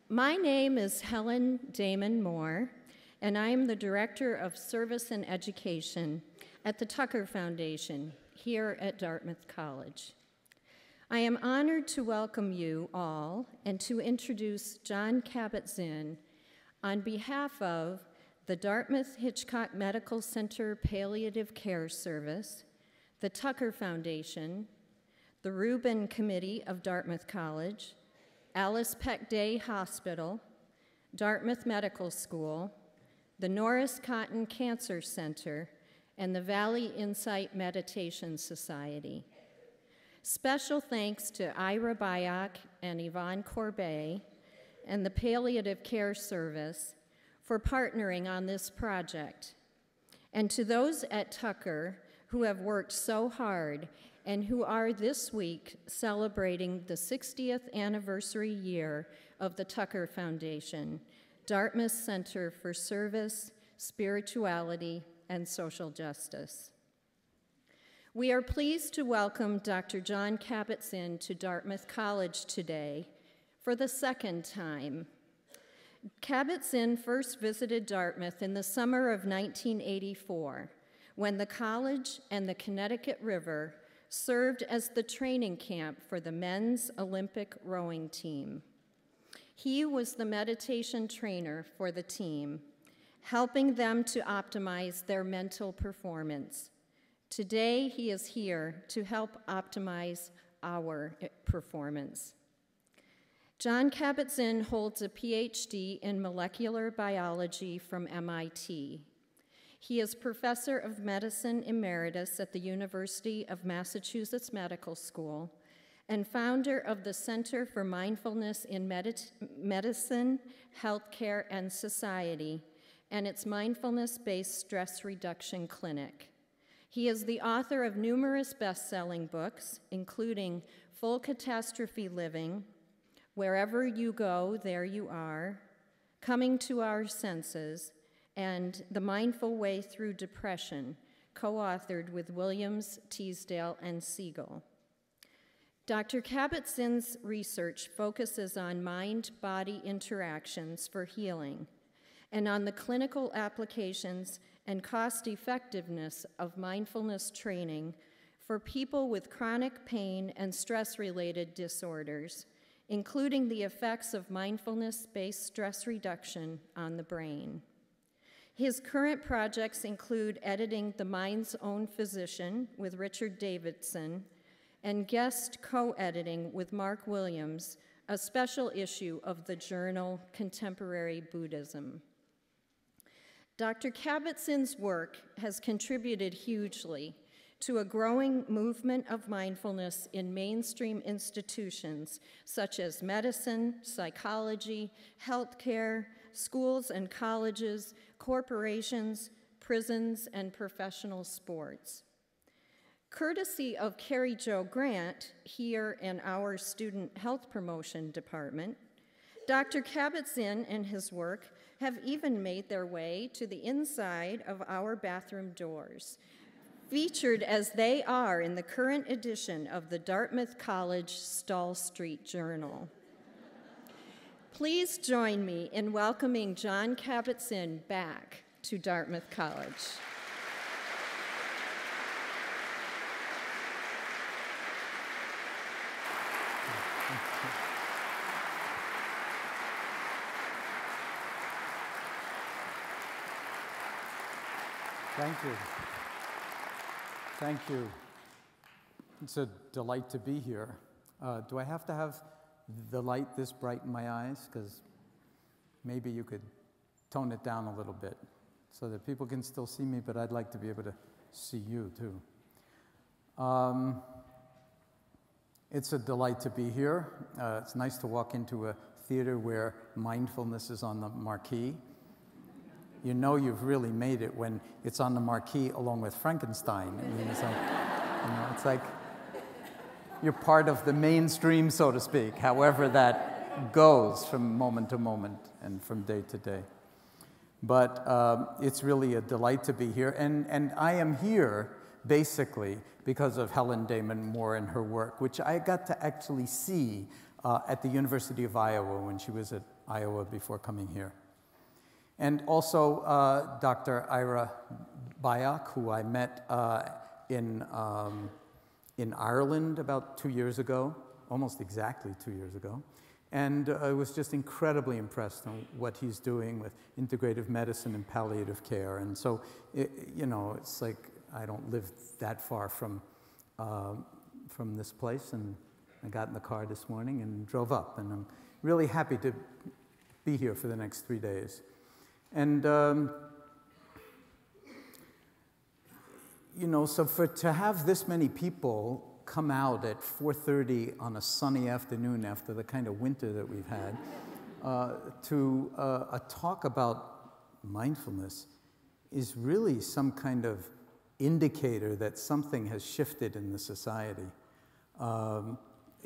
My name is Helen Damon Moore, and I am the Director of Service and Education at the Tucker Foundation here at Dartmouth College. I am honored to welcome you all and to introduce Jon Kabat-Zinn on behalf of the Dartmouth Hitchcock Medical Center Palliative Care Service, the Tucker Foundation, the Rubin Committee of Dartmouth College, Alice Peck Day Hospital, Dartmouth Medical School, the Norris Cotton Cancer Center, and the Valley Insight Meditation Society. Special thanks to Ira Byock and Yvonne Corbet and the Palliative Care Service for partnering on this project, and to those at Tucker who have worked so hard and who are this week celebrating the 60th anniversary year of the Tucker Foundation, Dartmouth Center for Service, Spirituality, and Social Justice. We are pleased to welcome Dr. Jon Kabat-Zinn to Dartmouth College today for the second time. Kabat-Zinn first visited Dartmouth in the summer of 1984, when the college and the Connecticut River served as the training camp for the men's Olympic rowing team. He was the meditation trainer for the team, helping them to optimize their mental performance. Today, he is here to help optimize our performance. Jon Kabat-Zinn holds a PhD in molecular biology from MIT. He is professor of medicine emeritus at the University of Massachusetts Medical School and founder of the Center for Mindfulness in Medicine, Healthcare, and Society, and its mindfulness-based stress reduction clinic. He is the author of numerous best-selling books, including Full Catastrophe Living, Wherever You Go, There You Are, Coming to Our Senses, and The Mindful Way Through Depression, co-authored with Williams, Teasdale, and Siegel. Dr. Kabat-Zinn's research focuses on mind-body interactions for healing and on the clinical applications and cost-effectiveness of mindfulness training for people with chronic pain and stress-related disorders, including the effects of mindfulness-based stress reduction on the brain. His current projects include editing The Mind's Own Physician with Richard Davidson and guest co-editing with Mark Williams, a special issue of the journal Contemporary Buddhism. Dr. Kabat-Zinn's work has contributed hugely to a growing movement of mindfulness in mainstream institutions such as medicine, psychology, healthcare, schools and colleges, corporations, prisons, and professional sports. Courtesy of Carrie Jo Grant, here in our Student Health Promotion Department, Dr. Kabat-Zinn and his work have even made their way to the inside of our bathroom doors, featured as they are in the current edition of the Dartmouth College Stall Street Journal. Please join me in welcoming Jon Kabat-Zinn back to Dartmouth College. Thank you. Thank you. It's a delight to be here. Do I have to have the light this bright in my eyes? Because maybe you could tone it down a little bit so that people can still see me, but I'd like to be able to see you too. It's a delight to be here. It's nice to walk into a theater where mindfulness is on the marquee. You know you've really made it when it's on the marquee along with Frankenstein. I mean, it's like, it's like you're part of the mainstream, so to speak, however that goes from moment to moment and from day to day. But it's really a delight to be here. And I am here basically because of Helen Damon Moore and her work, which I got to actually see at the University of Iowa when she was at Iowa before coming here. And also Dr. Ira Byock, who I met in Ireland about 2 years ago, almost exactly 2 years ago. And I was just incredibly impressed on what he's doing with integrative medicine and palliative care. And so, it's like I don't live that far from this place. And I got in the car this morning and drove up. And I'm really happy to be here for the next 3 days. And, so to have this many people come out at 4:30 on a sunny afternoon after the kind of winter that we've had to a talk about mindfulness is really some kind of indicator that something has shifted in the society.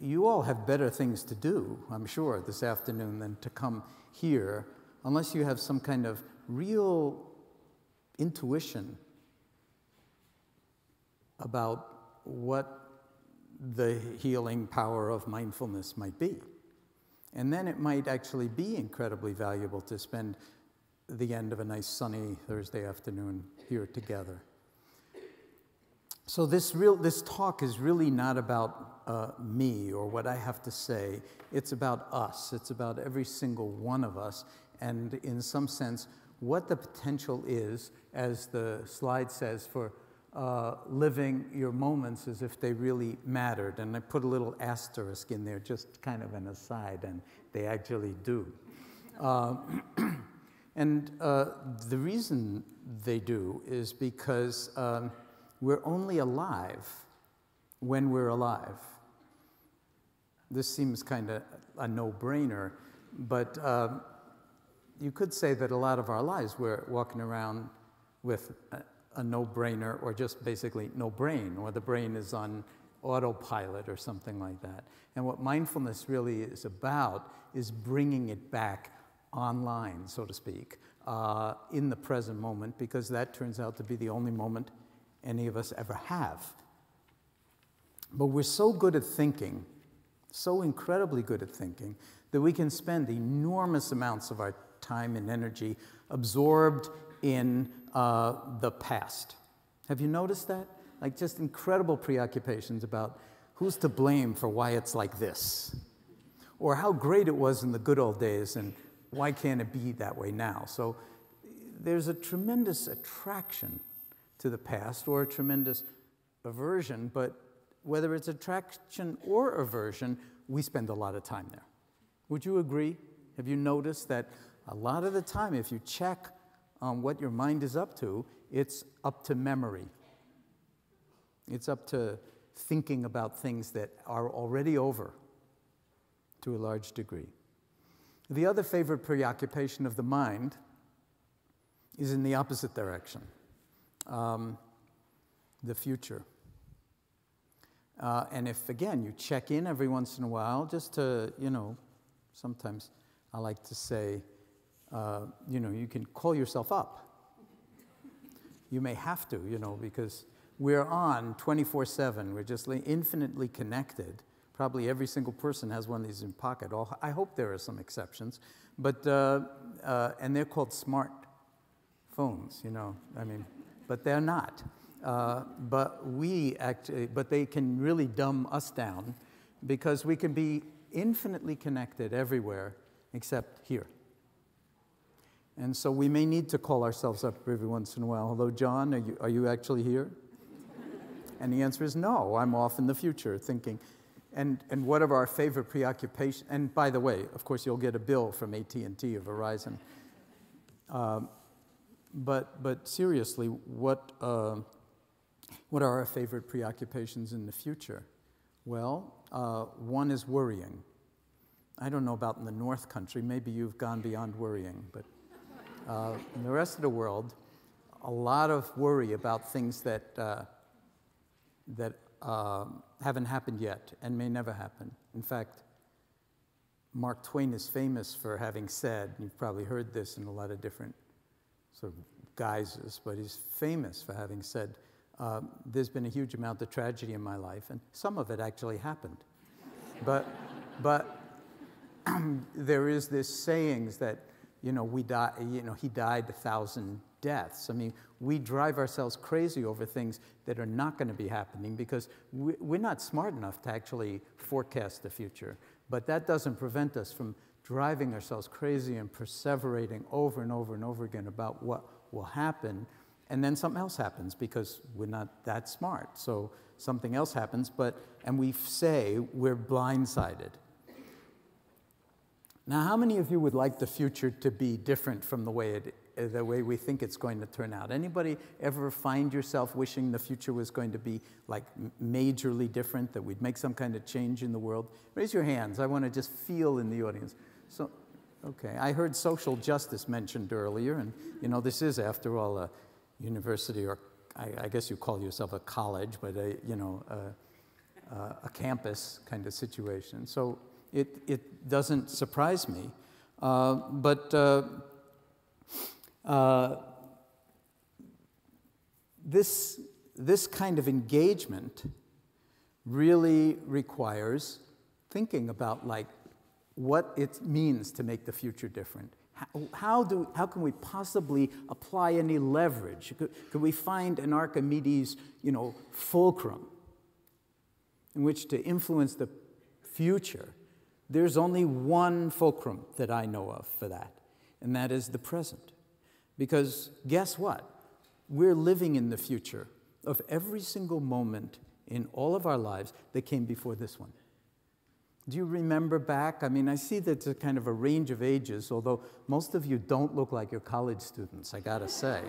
You all have better things to do, I'm sure, this afternoon than to come here, unless you have some kind of real intuition about what the healing power of mindfulness might be. And then it might actually be incredibly valuable to spend the end of a nice sunny Thursday afternoon here together. So this talk is really not about me or what I have to say. It's about us. It's about every single one of us, and in some sense, what the potential is, as the slide says, for living your moments as if they really mattered. And I put a little asterisk in there, just kind of an aside, and they actually do. And the reason they do is because we're only alive when we're alive. This seems kind of a no-brainer, but you could say that a lot of our lives we're walking around with a no-brainer, or just basically no brain, or the brain is on autopilot or something like that. And what mindfulness really is about is bringing it back online, so to speak, in the present moment, because that turns out to be the only moment any of us ever have. But we're so good at thinking, so incredibly good at thinking, that we can spend enormous amounts of our time and energy absorbed in the past. Have you noticed that? Like, just incredible preoccupations about who's to blame for why it's like this, or how great it was in the good old days and why can't it be that way now? So there's a tremendous attraction to the past, or a tremendous aversion, but whether it's attraction or aversion, we spend a lot of time there. Would you agree? Have you noticed that a lot of the time, if you check on what your mind is up to, it's up to memory. It's up to thinking about things that are already over to a large degree. The other favorite preoccupation of the mind is in the opposite direction, the future. And if, again, you check in every once in a while, just to, sometimes I like to say, you can call yourself up. You may have to, because we're on 24/7. We're just infinitely connected. Probably every single person has one of these in pocket. I hope there are some exceptions, but and they're called smart phones, but they're not. But they can really dumb us down, because we can be infinitely connected everywhere except here. And so we may need to call ourselves up every once in a while. Hello, John, are you actually here? And the answer is no, I'm off in the future thinking. And what are our favorite preoccupations? And by the way, of course, you'll get a bill from AT&T or Verizon. But seriously, what are our favorite preoccupations in the future? Well, one is worrying. I don't know about in the North Country. Maybe you've gone beyond worrying, but in the rest of the world, a lot of worry about things that haven't happened yet and may never happen. In fact, Mark Twain is famous for having said, and you've probably heard this in a lot of different sort of guises, but he's famous for having said, there's been a huge amount of tragedy in my life, and some of it actually happened. But there is this sayings that, we die, he died 1,000 deaths. I mean, we drive ourselves crazy over things that are not going to be happening because we're not smart enough to actually forecast the future. But that doesn't prevent us from driving ourselves crazy and perseverating over and over and over again about what will happen. And then something else happens because we're not that smart. So something else happens, and we say we're blindsided. Now, how many of you would like the future to be different from the way we think it's going to turn out? Anybody ever find yourself wishing the future was going to be like majorly different, that we'd make some kind of change in the world? Raise your hands. I want to just feel in the audience. So, okay, I heard social justice mentioned earlier, and this is, after all, a university, or I guess you call yourself a college, but a campus kind of situation. So it doesn't surprise me, but this kind of engagement really requires thinking about what it means to make the future different. How can we possibly apply any leverage? Could we find an Archimedes, fulcrum in which to influence the future? There's only one fulcrum that I know of for that, and that is the present. Because guess what? We're living in the future of every single moment in all of our lives that came before this one. Do you remember back? I mean, I see that it's a kind of a range of ages, although most of you don't look like you're college students, I gotta say.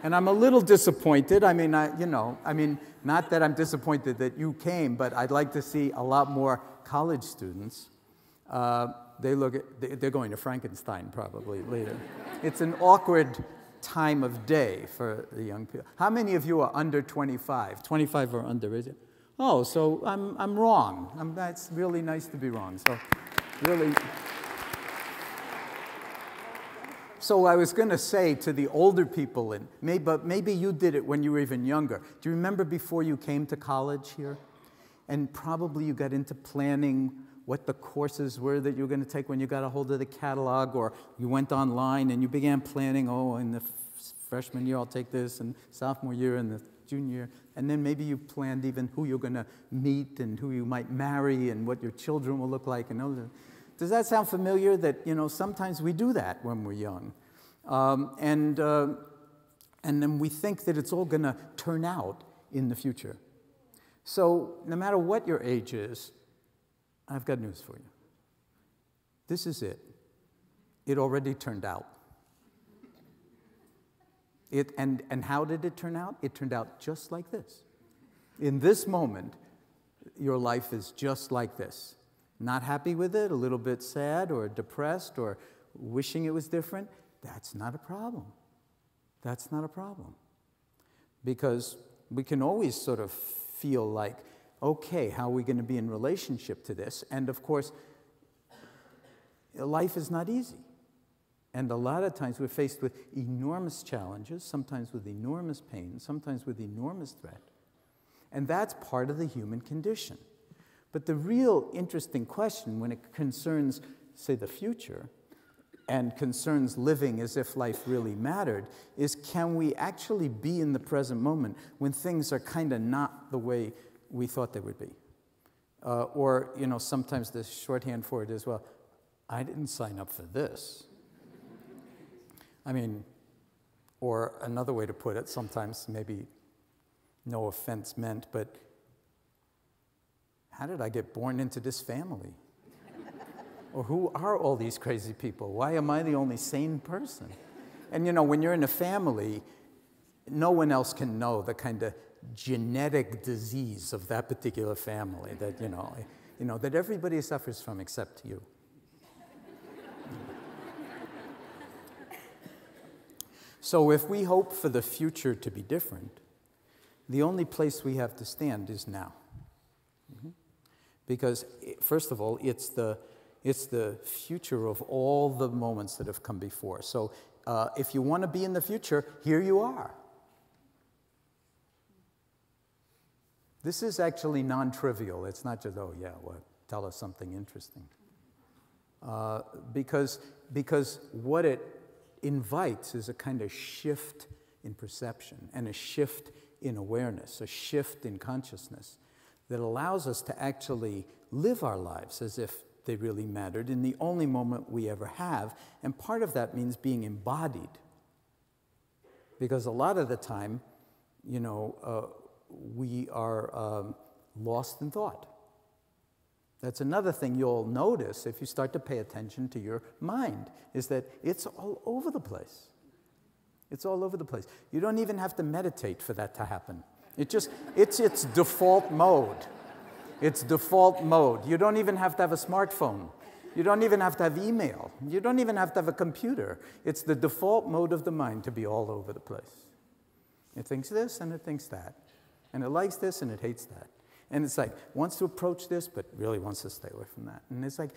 And I'm a little disappointed. I mean, not that I'm disappointed that you came, but I'd like to see a lot more college students. They're going to Frankenstein probably later. It's an awkward time of day for the young people. How many of you are under 25? 25 or under, is it? Oh, so I'm wrong. That's really nice to be wrong. So, really. So I was going to say to the older people, but maybe you did it when you were even younger. Do you remember before you came to college here? And probably you got into planning what the courses were that you were going to take when you got a hold of the catalog, or you went online and you began planning, in the freshman year I'll take this, and sophomore year and the junior year. And then maybe you planned even who you're going to meet and who you might marry and what your children will look like. And does that sound familiar? That, sometimes we do that when we're young. And then we think that it's all going to turn out in the future. So no matter what your age is, I've got news for you. This is it. It already turned out. And how did it turn out? It turned out just like this. In this moment, your life is just like this. Not happy with it, a little bit sad or depressed or wishing it was different. That's not a problem. That's not a problem. Because we can always sort of feel like, okay, how are we going to be in relationship to this? And of course, life is not easy. And a lot of times we're faced with enormous challenges, sometimes with enormous pain, sometimes with enormous threat. And that's part of the human condition. But the real interesting question when it concerns, say, the future, and concerns living as if life really mattered, is can we actually be in the present moment when things are kind of not the way we thought they would be? Or, sometimes the shorthand for it is, well, I didn't sign up for this. Or another way to put it, sometimes maybe no offense meant, but how did I get born into this family? Or who are all these crazy people? Why am I the only sane person? And when you're in a family, no one else can know the kind of genetic disease of that particular family that, that everybody suffers from except you. So if we hope for the future to be different, the only place we have to stand is now. Because, first of all, it's the future of all the moments that have come before. So if you want to be in the future, here you are. This is actually non-trivial. It's not just, tell us something interesting. because what it invites is a kind of shift in perception and a shift in awareness, a shift in consciousness that allows us to actually live our lives as if they really mattered in the only moment we ever have. And part of that means being embodied. Because a lot of the time, you know, we are lost in thought. That's another thing you'll notice if you start to pay attention to your mind, is that it's all over the place. It's all over the place. You don't even have to meditate for that to happen. It's its default mode. It's default mode. You don't even have to have a smartphone. You don't even have to have email. You don't even have to have a computer. It's the default mode of the mind to be all over the place. It thinks this and it thinks that. And it likes this and it hates that. And it's like, wants to approach this, but really wants to stay away from that. And it's like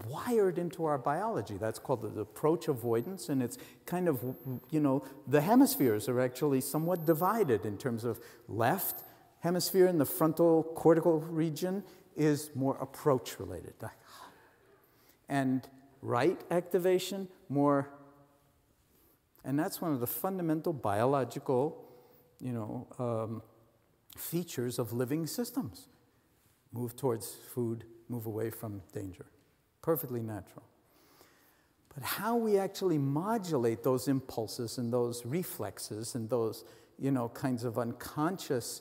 wired into our biology. That's called the approach avoidance. And it's kind of, you know, the hemispheres are actually somewhat divided in terms of left hemisphere in the frontal cortical region is more approach related. And right activation, more, and that's one of the fundamental biological, you know, features of living systems. Move towards food, move away from danger. Perfectly natural. But how we actually modulate those impulses and those reflexes and those, you know, kinds of unconscious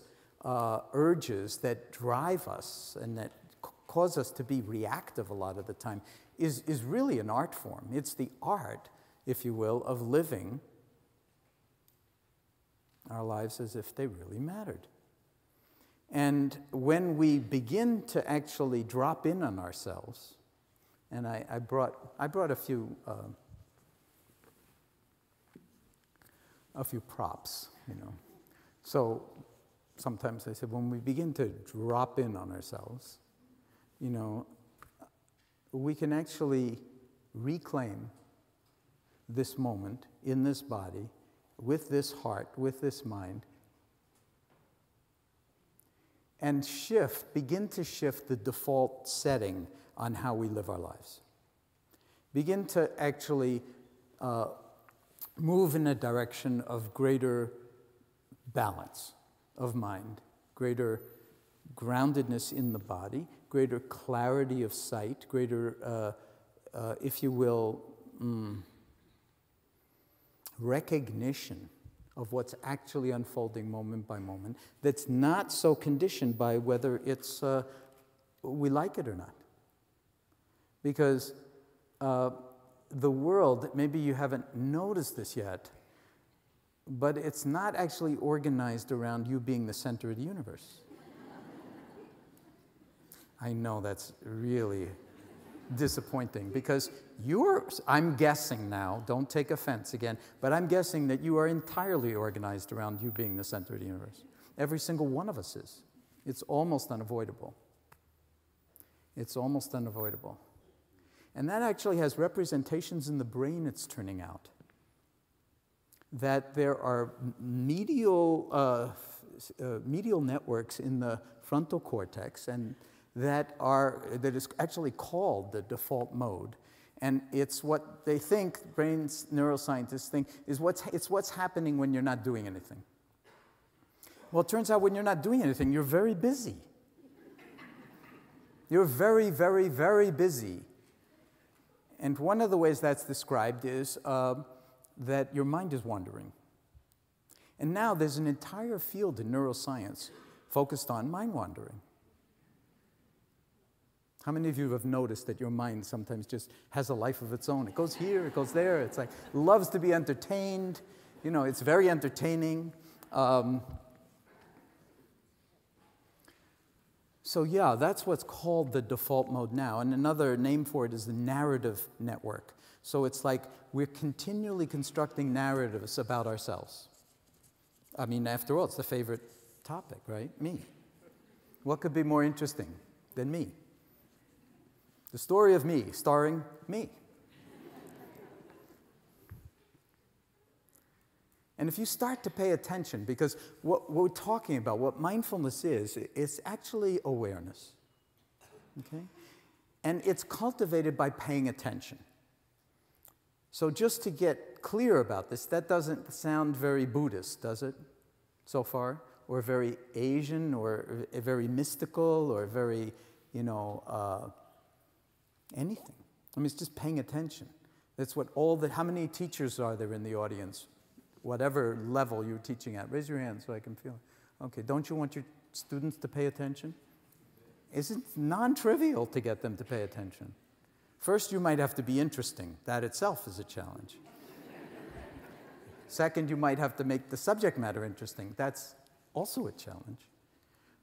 urges that drive us and that cause us to be reactive a lot of the time is really an art form. It's the art, if you will, of living our lives as if they really mattered. And when we begin to actually drop in on ourselves, and I brought a few props, you know. So sometimes I said, when we begin to drop in on ourselves, you know, we can actually reclaim this moment in this body, with this heart, with this mind, and begin to shift the default setting on how we live our lives. Begin to actually move in a direction of greater balance of mind, greater groundedness in the body, greater clarity of sight, greater, if you will, recognition of what's actually unfolding moment by moment, that's not so conditioned by whether it's we like it or not. Because the world, maybe you haven't noticed this yet, but it's not actually organized around you being the center of the universe. I know that's really disappointing because I'm guessing now, don't take offense again, but I'm guessing that you are entirely organized around you being the center of the universe. Every single one of us is. It's almost unavoidable. It's almost unavoidable. And that actually has representations in the brain, it's turning out. That there are medial networks in the frontal cortex, and that is actually called the default mode. And it's what they think, neuroscientists think, is what's happening when you're not doing anything. Well, it turns out when you're not doing anything, you're very busy. You're very, very, very busy. And one of the ways that's described is that your mind is wandering. And now there's an entire field in neuroscience focused on mind wandering. How many of you have noticed that your mind sometimes just has a life of its own? It goes here, it goes there. It's like, loves to be entertained. You know, it's very entertaining. So yeah, that's what's called the default mode now. And another name for it is the narrative network. So it's like we're continually constructing narratives about ourselves. I mean, after all, it's the favorite topic, right? Me. What could be more interesting than me? The story of me, starring me. And if you start to pay attention, because what we're talking about, what mindfulness is, it's actually awareness. Okay? And it's cultivated by paying attention. So just to get clear about this, that doesn't sound very Buddhist, does it, so far? Or very Asian, or very mystical, or very, anything. I mean, it's just paying attention. That's what how many teachers are there in the audience? Whatever level you're teaching at. Raise your hand so I can feel it. Okay, don't you want your students to pay attention? It's non-trivial to get them to pay attention. First, you might have to be interesting. That itself is a challenge. Second, you might have to make the subject matter interesting. That's also a challenge.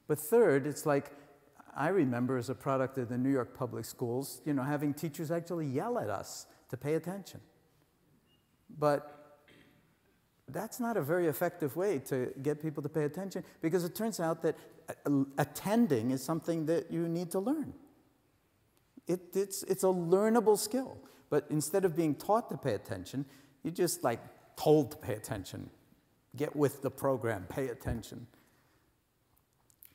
But third, it's like, I remember as a product of the New York public schools, having teachers actually yell at us to pay attention. But that's not a very effective way to get people to pay attention, because it turns out that attending is something that you need to learn. It's a learnable skill. But instead of being taught to pay attention, you just told to pay attention. Get with the program, pay attention.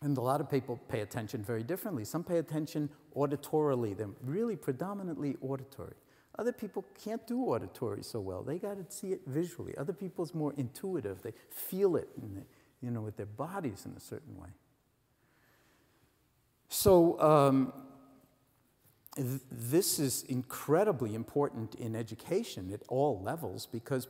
And a lot of people pay attention very differently. Some pay attention auditorily. They're really predominantly auditory. Other people can't do auditory so well. They got to see it visually. Other people it's more intuitive. They feel it, with their bodies in a certain way. So this is incredibly important in education at all levels, because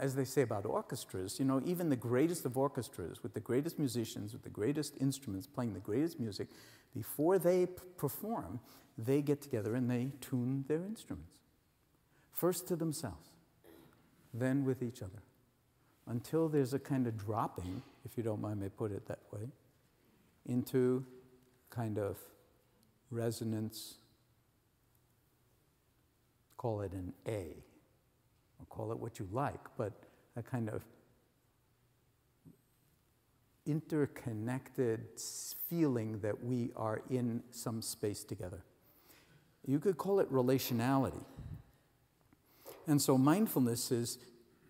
as they say about orchestras, even the greatest of orchestras, with the greatest musicians, with the greatest instruments, playing the greatest music, before they perform, they get together and they tune their instruments. First to themselves, then with each other, until there's a kind of dropping, if you don't mind me put it that way, into kind of resonance, call it an A, or call it what you like, but a kind of interconnected feeling that we are in some space together. You could call it relationality. And so mindfulness is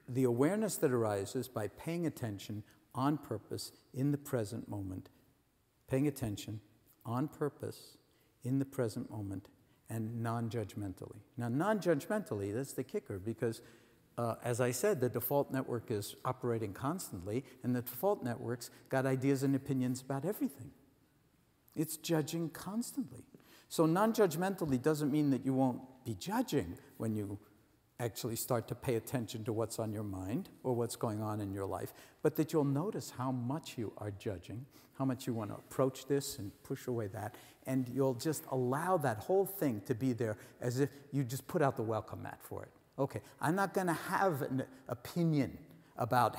the awareness that arises by paying attention on purpose in the present moment. Paying attention on purpose in the present moment and non-judgmentally. Now, non-judgmentally, that's the kicker, because as I said, the default network is operating constantly, and the default network's got ideas and opinions about everything. It's judging constantly. So non-judgmentally doesn't mean that you won't be judging when you actually start to pay attention to what's on your mind or what's going on in your life, but that you'll notice how much you are judging, how much you want to approach this and push away that, and you'll just allow that whole thing to be there as if you just put out the welcome mat for it. Okay, I'm not going to have an opinion about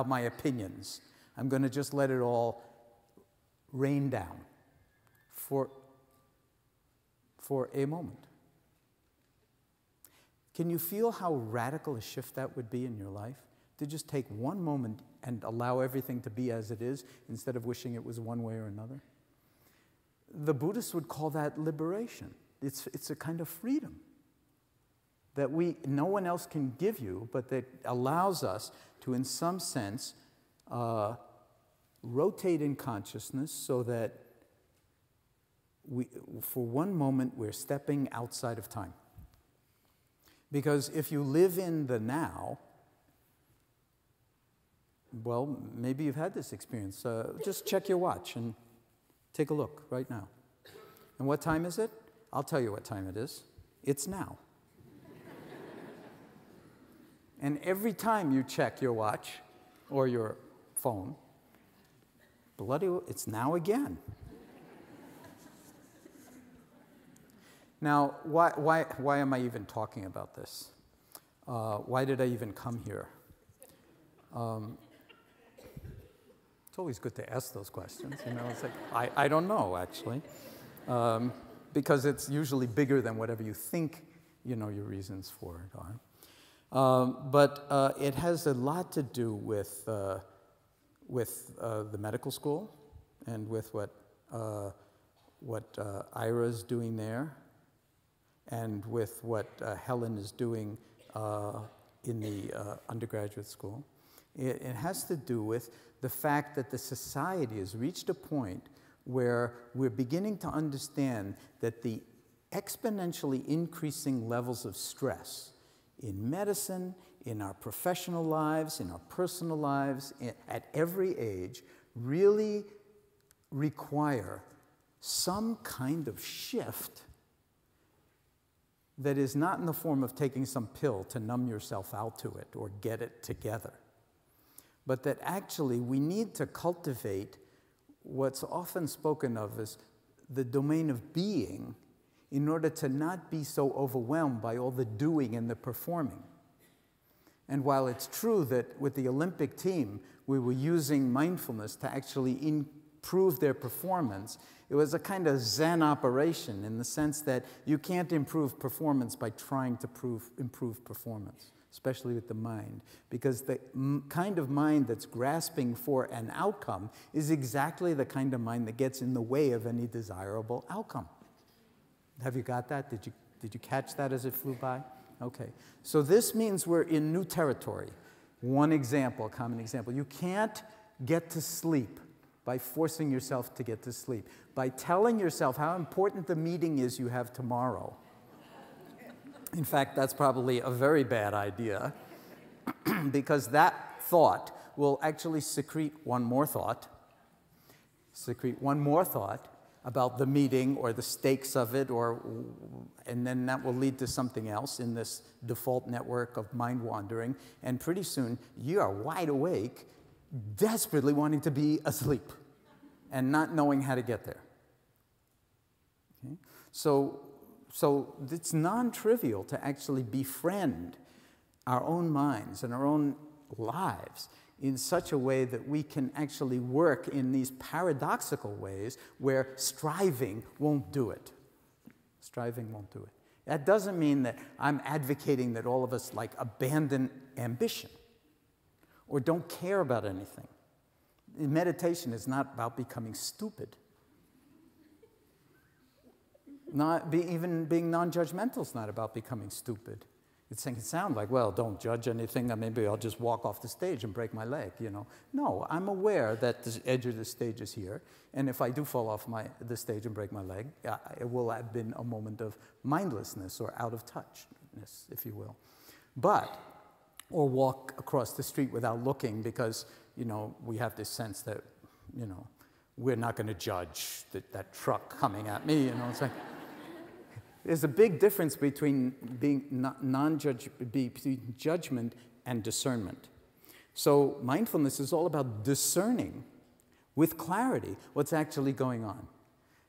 my opinions. I'm going to just let it all rain down for a moment. Can you feel how radical a shift that would be in your life? To just take one moment and allow everything to be as it is, instead of wishing it was one way or another? The Buddhists would call that liberation. It's a kind of freedom that no one else can give you, but that allows us to, in some sense, rotate in consciousness so that for one moment, we're stepping outside of time. Because if you live in the now, well, maybe you've had this experience. Just check your watch and take a look right now. And what time is it? I'll tell you what time it is. It's now. And every time you check your watch or your phone, it's now again. Now, why am I even talking about this? Why did I even come here? It's always good to ask those questions. It's like, I don't know, actually. Because it's usually bigger than whatever you think, your reasons for it are. But it has a lot to do with the medical school and with what Ira's doing there, and with what Helen is doing in the undergraduate school. It has to do with the fact that the society has reached a point where we're beginning to understand that the exponentially increasing levels of stress in medicine, in our professional lives, in our personal lives, at every age, really require some kind of shift that is not in the form of taking some pill to numb yourself out to it or get it together, but that actually we need to cultivate what's often spoken of as the domain of being in order to not be so overwhelmed by all the doing and the performing. And while it's true that with the Olympic team, we were using mindfulness to actually improve their performance, it was a kind of Zen operation in the sense that you can't improve performance by trying to improve performance, especially with the mind, because the kind of mind that's grasping for an outcome is exactly the kind of mind that gets in the way of any desirable outcome. Have you got that? Did you catch that as it flew by? Okay. So this means we're in new territory. One example, a common example. You can't get to sleep by forcing yourself to get to sleep, by telling yourself how important the meeting is you have tomorrow. In fact, that's probably a very bad idea because that thought will actually secrete one more thought about the meeting or the stakes of it, and then that will lead to something else in this default network of mind wandering, and pretty soon you are wide awake, desperately wanting to be asleep and not knowing how to get there. Okay? So it's non-trivial to actually befriend our own minds and our own lives in such a way that we can actually work in these paradoxical ways where striving won't do it. Striving won't do it. That doesn't mean that I'm advocating that all of us abandon ambition or don't care about anything. Meditation is not about becoming stupid. Even being non-judgmental is not about becoming stupid. It can sound like, well, don't judge anything, maybe I'll just walk off the stage and break my leg, No, I'm aware that the edge of the stage is here, and if I do fall off the stage and break my leg, it will have been a moment of mindlessness or out of touchness, if you will. Or walk across the street without looking because, we have this sense that, we're not going to judge that truck coming at me, It's like, there's a big difference between between judgment and discernment. So mindfulness is all about discerning with clarity what's actually going on.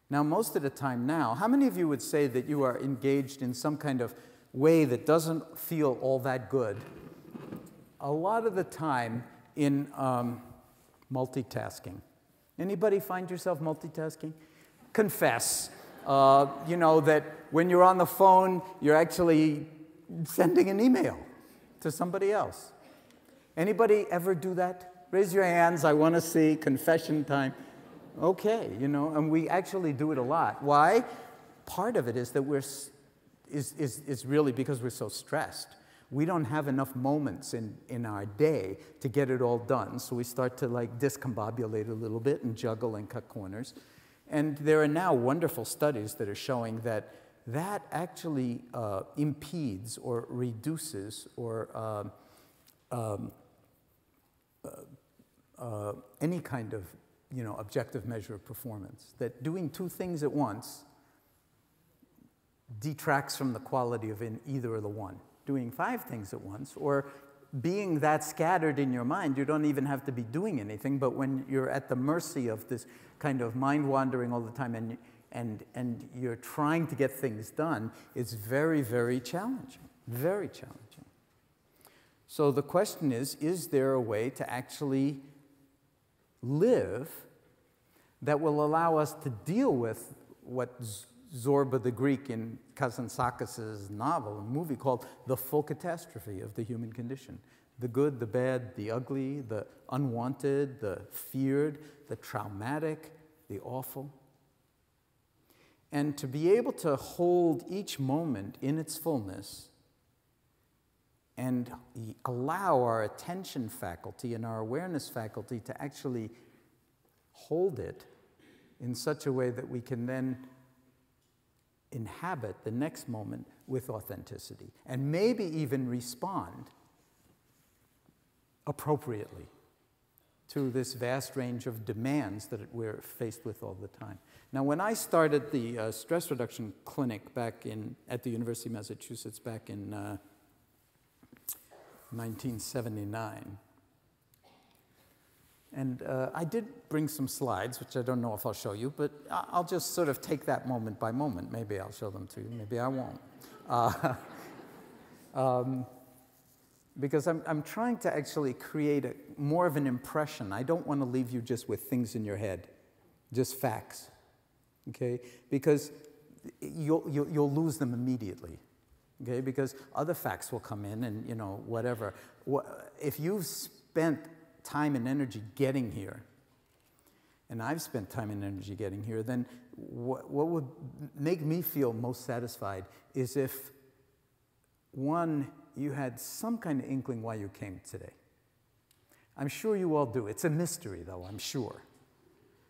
Now, most of the time now, how many of you would say that you are engaged in some kind of way that doesn't feel all that good? A lot of the time in multitasking. Anybody find yourself multitasking? Confess. That when you're on the phone, you're actually sending an email to somebody else. Anybody ever do that? Raise your hands. I want to see. Confession time. Okay, and we actually do it a lot. Why? Part of it is that is really because we're so stressed. We don't have enough moments in our day to get it all done, so we start to discombobulate a little bit and juggle and cut corners. And there are now wonderful studies that are showing that actually impedes or reduces or any kind of objective measure of performance. That doing two things at once detracts from the quality of either of the one. Doing 5 things at once, or being that scattered in your mind, you don't even have to be doing anything, but when you're at the mercy of this kind of mind wandering all the time and you're trying to get things done, it's very, very challenging, very challenging. So the question is there a way to actually live that will allow us to deal with what Zorba the Greek in Kazantzakis' novel, a movie called The Full Catastrophe of the Human Condition. The good, the bad, the ugly, the unwanted, the feared, the traumatic, the awful. And to be able to hold each moment in its fullness and allow our attention faculty and our awareness faculty to actually hold it in such a way that we can then inhabit the next moment with authenticity and maybe even respond appropriately to this vast range of demands that we're faced with all the time. Now, when I started the stress reduction clinic back at the University of Massachusetts back in 1979, and I did bring some slides, which I don't know if I'll show you, but I'll just sort of take that moment by moment. Maybe I'll show them to you, maybe I won't. Because I'm trying to actually create more of an impression. I don't want to leave you just with things in your head, just facts, okay? Because you'll lose them immediately, okay? Because other facts will come in and, you know, whatever. If you've spent time and energy getting here, and I've spent time and energy getting here, then what would make me feel most satisfied is if, one, you had some kind of inkling why you came today. I'm sure you all do. It's a mystery, though, I'm sure.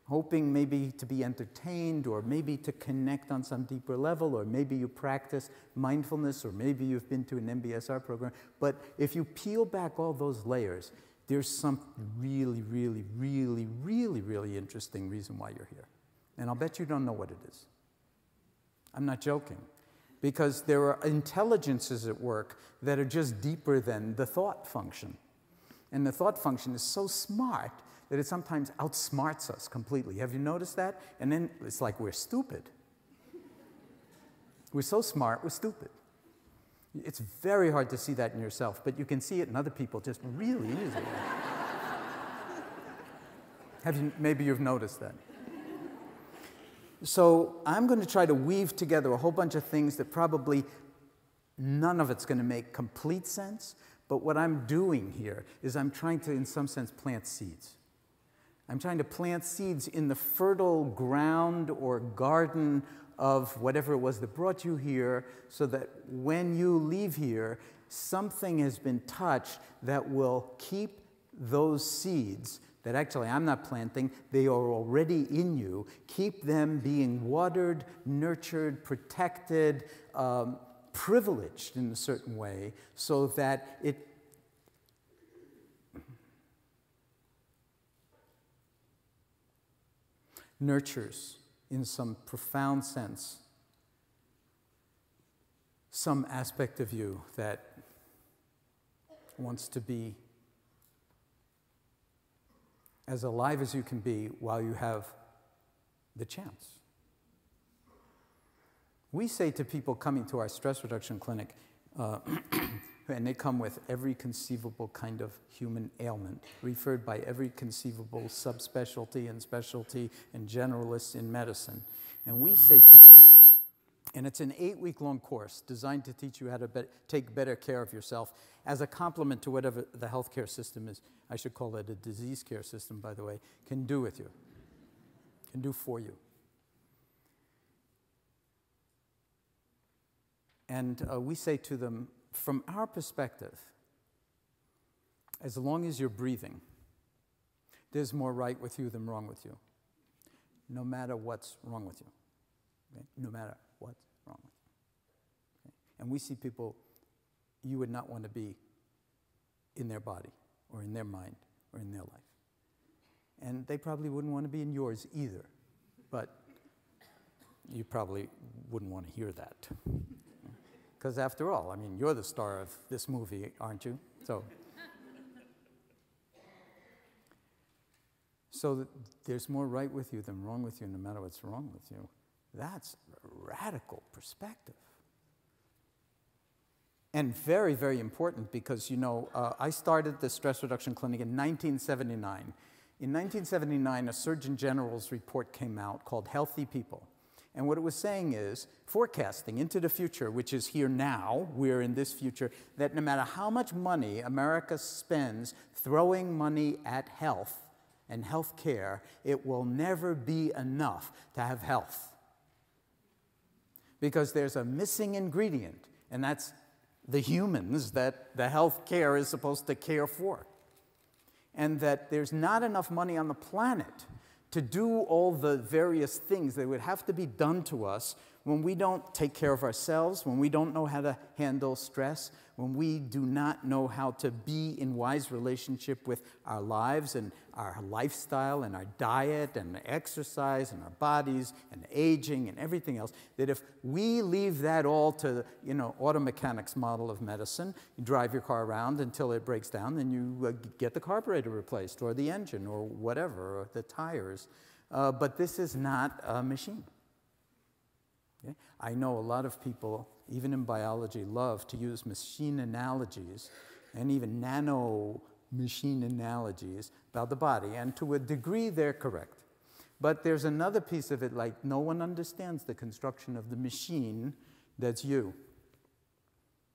Hoping maybe to be entertained, or maybe to connect on some deeper level, or maybe you practice mindfulness, or maybe you've been to an MBSR program. But if you peel back all those layers, there's some really, really, really, really, really interesting reason why you're here. And I'll bet you don't know what it is. I'm not joking. Because there are intelligences at work that are just deeper than the thought function. And the thought function is so smart that it sometimes outsmarts us completely. Have you noticed that? And then it's like we're stupid. We're so smart, we're stupid. It's very hard to see that in yourself, but you can see it in other people just really easily. Maybe you've noticed that. So I'm going to try to weave together a whole bunch of things that probably none of it's going to make complete sense, but what I'm doing here is I'm trying to, in some sense, plant seeds. I'm trying to plant seeds in the fertile ground or garden of whatever it was that brought you here, so that when you leave here, something has been touched that will keep those seeds that actually I'm not planting, they are already in you. Keep them being watered, nurtured, protected, privileged in a certain way, so that it nurtures, in some profound sense, some aspect of you that wants to be as alive as you can be while you have the chance. We say to people coming to our stress reduction clinic, and they come with every conceivable kind of human ailment, referred by every conceivable subspecialty and specialty and generalist in medicine. And we say to them, and it's an 8-week-long course designed to teach you how to take better care of yourself as a complement to whatever the healthcare system is, I should call it a disease care system, by the way, can do with you, can do for you. And we say to them, from our perspective, as long as you're breathing, there's more right with you than wrong with you, no matter what's wrong with you, okay? No matter what's wrong with you. Okay? And we see people you would not want to be in their body or in their mind or in their life. And they probably wouldn't want to be in yours either, but you probably wouldn't want to hear that. Because after all, I mean, you're the star of this movie, aren't you? So there's more right with you than wrong with you, no matter what's wrong with you. That's a radical perspective. And very, very important, because, you know, I started the stress reduction clinic in 1979. In 1979, a Surgeon General's report came out called Healthy People. And what it was saying is, forecasting into the future, which is here now, we're in this future, that no matter how much money America spends throwing money at health and health care, it will never be enough to have health. Because there's a missing ingredient, and that's the humans that the health care is supposed to care for. And that there's not enough money on the planet to do all the various things that would have to be done to us when we don't take care of ourselves, when we don't know how to handle stress, when we do not know how to be in wise relationship with our lives and our lifestyle and our diet and exercise and our bodies and aging and everything else, that if we leave that all to, auto mechanics model of medicine, you drive your car around until it breaks down, then you get the carburetor replaced or the engine or whatever, or the tires. But this is not a machine. Okay? I know a lot of people, even in biology, love to use machine analogies and even nano machine analogies about the body. And to a degree, they're correct. But there's another piece of it, like no one understands the construction of the machine that's you.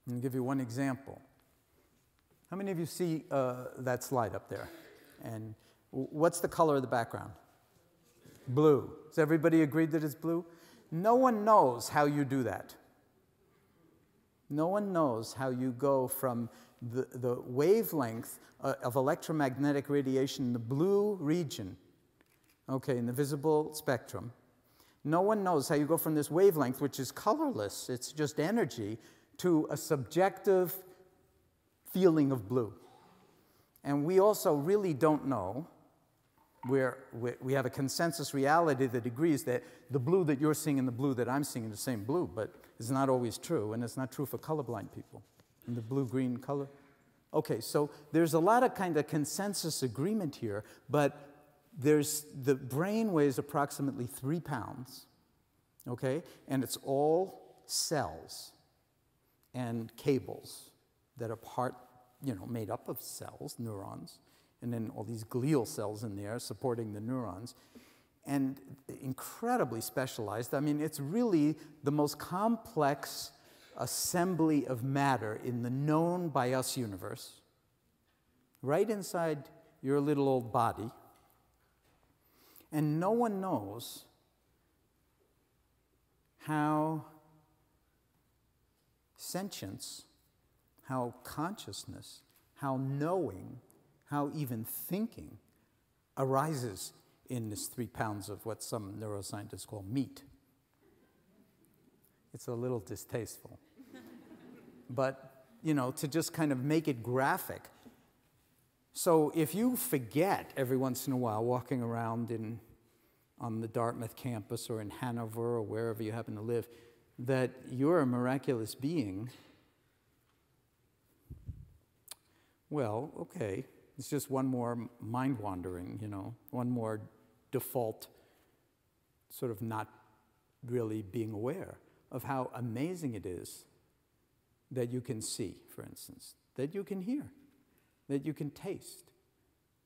I'm going to give you one example. How many of you see that slide up there? And what's the color of the background? Blue. Does everybody agree that it's blue? No one knows how you do that. No one knows how you go from the wavelength of electromagnetic radiation in the blue region, okay, in the visible spectrum. No one knows how you go from this wavelength, which is colorless, it's just energy, to a subjective feeling of blue. And we also really don't know, we have a consensus reality that agrees that the blue that you're seeing and the blue that I'm seeing are the same blue, but it's not always true, and it's not true for colorblind people. And the blue-green color. Okay, so there's a lot of kind of consensus agreement here, but the brain weighs approximately 3 pounds, okay? And it's all cells and cables that are made up of cells, neurons, and then all these glial cells in there supporting the neurons, and incredibly specialized. I mean, it's really the most complex assembly of matter in the known by us universe, right inside your little old body, and no one knows how sentience, how consciousness, how knowing, how even thinking arises in this 3 pounds of what some neuroscientists call meat. It's a little distasteful. But, to just kind of make it graphic. So if you forget every once in a while walking around on the Dartmouth campus or in Hanover or wherever you happen to live, that you're a miraculous being, well, okay. It's just one more mind wandering, one more default sort of not really being aware of how amazing it is that you can see, for instance, that you can hear, that you can taste.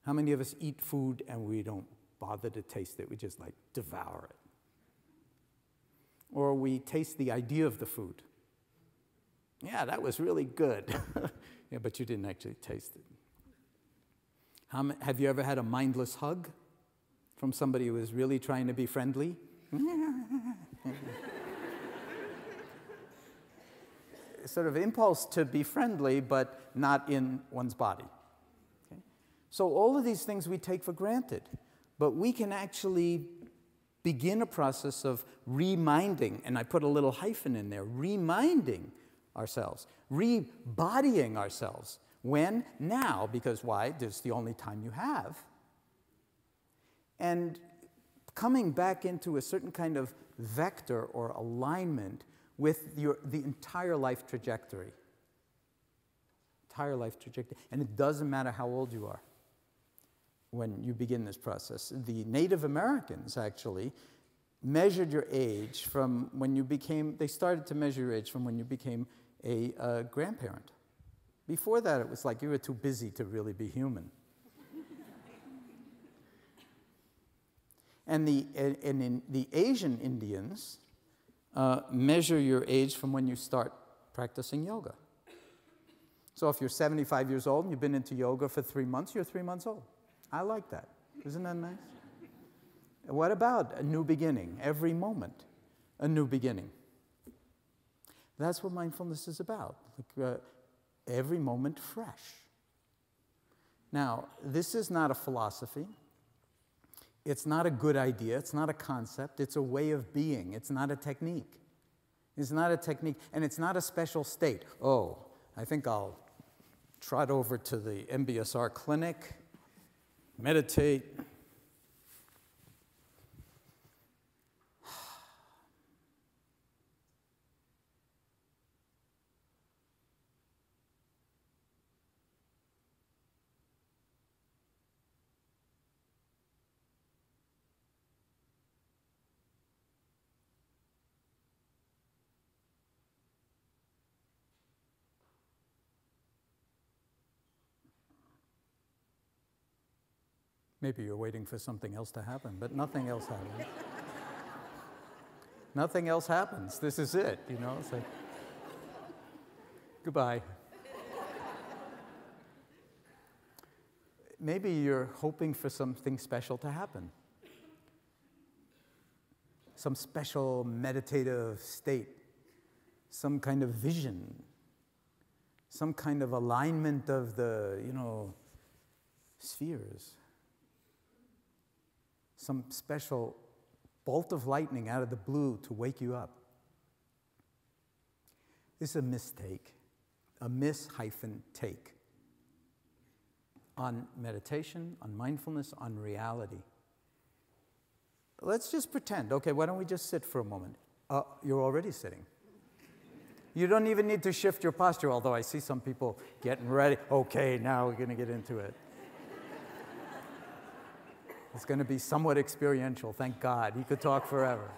How many of us eat food and we don't bother to taste it, we just devour it? Or we taste the idea of the food. Yeah, that was really good. Yeah, but you didn't actually taste it. Have you ever had a mindless hug from somebody who was really trying to be friendly? Sort of impulse to be friendly, but not in one's body. Okay? So all of these things we take for granted, but we can actually begin a process of reminding, and I put a little hyphen in there, reminding ourselves, rebodying ourselves. When? Now, because why? It's the only time you have. And coming back into a certain kind of vector or alignment with the entire life trajectory. Entire life trajectory. And it doesn't matter how old you are when you begin this process. The Native Americans actually measured your age from when you became, they started to measure your age from when you became a grandparent. Before that, it was like you were too busy to really be human. And the Asian Indians measure your age from when you start practicing yoga. So if you're 75 years old and you've been into yoga for 3 months, you're 3 months old. I like that. Isn't that nice? What about a new beginning? Every moment, a new beginning. That's what mindfulness is about. Every moment fresh. Now, this is not a philosophy. It's not a good idea. It's not a concept. It's a way of being. It's not a technique. It's not a technique, and it's not a special state. Oh, I think I'll trot over to the MBSR clinic, meditate. Maybe you're waiting for something else to happen, but nothing else happens. Nothing else happens. This is it, you know? It's like, goodbye. Maybe you're hoping for something special to happen. Some special meditative state, some kind of vision, some kind of alignment of the, spheres. Some special bolt of lightning out of the blue to wake you up. This is a mistake, a miss-take on meditation, on mindfulness, on reality. Let's just pretend. Okay, why don't we just sit for a moment? You're already sitting. You don't even need to shift your posture, although I see some people getting ready. Okay, now we're going to get into it. It's going to be somewhat experiential, thank God. He could talk forever.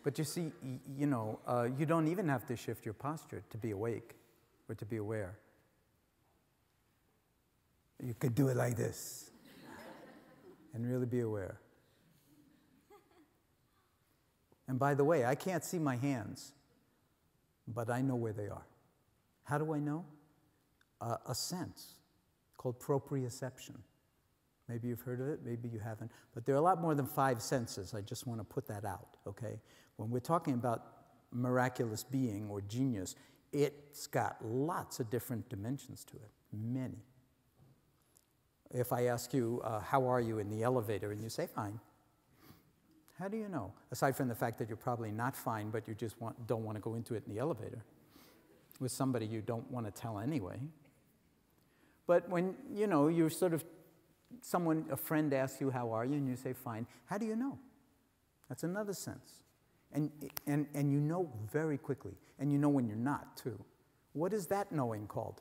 But you see, you don't even have to shift your posture to be awake or to be aware. You could do it like this and really be aware. And by the way, I can't see my hands, but I know where they are. How do I know? A sense called proprioception. Maybe you've heard of it, maybe you haven't. But there are a lot more than 5 senses. I just want to put that out, okay? When we're talking about miraculous being or genius, it's got lots of different dimensions to it, many. If I ask you, how are you in the elevator, and you say, fine, how do you know? Aside from the fact that you're probably not fine, but you just don't want to go into it in the elevator with somebody you don't want to tell anyway. But when, you're sort of, a friend asks you, how are you? And you say, fine. How do you know? That's another sense. And you know very quickly. And you know when you're not, too. What is that knowing called?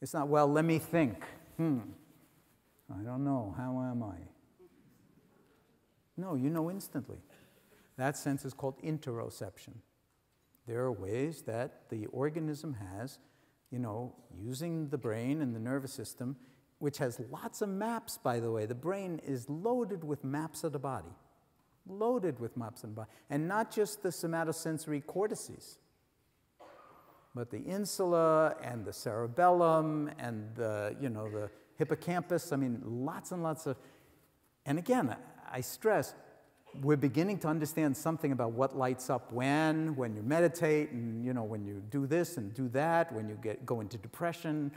It's not, well, let me think. I don't know. How am I? No, you know instantly. That sense is called interoception. There are ways that the organism has, using the brain and the nervous system, which has lots of maps, by the way. The brain is loaded with maps of the body. Loaded with maps of the body. And not just the somatosensory cortices, but the insula and the cerebellum and the hippocampus. I mean, lots and lots of... And again, I stress, we're beginning to understand something about what lights up when you meditate, and when you do this and do that, when you go into depression.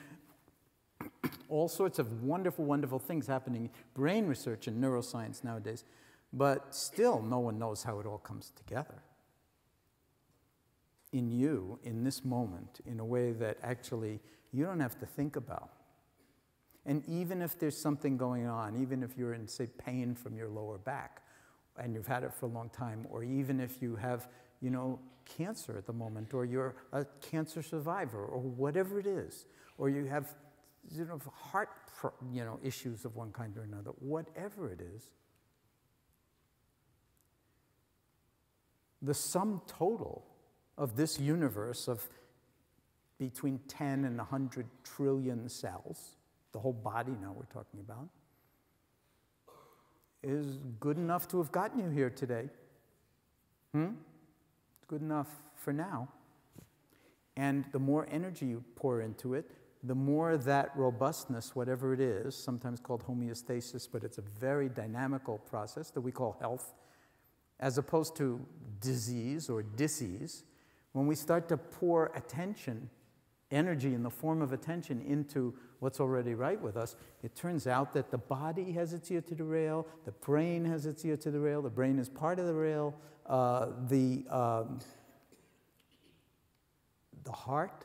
All sorts of wonderful, wonderful things happening in brain research and neuroscience nowadays. But still, no one knows how it all comes together in you, in this moment, in a way that actually you don't have to think about. And even if there's something going on, even if you're in, say, pain from your lower back, and you've had it for a long time, or even if you have, cancer at the moment, or you're a cancer survivor, or whatever it is, or you have, heart, issues of one kind or another, whatever it is, the sum total of this universe of between 10 and 100 trillion cells, the whole body now we're talking about, is good enough to have gotten you here today. It's good enough for now. And the more energy you pour into it, the more that robustness, whatever it is, sometimes called homeostasis, but it's a very dynamical process that we call health, as opposed to disease or disease. When we start to pour attention energy in the form of attention into what's already right with us, it turns out that the body has its ear to the rail, the brain has its ear to the rail, the brain is part of the rail, the heart,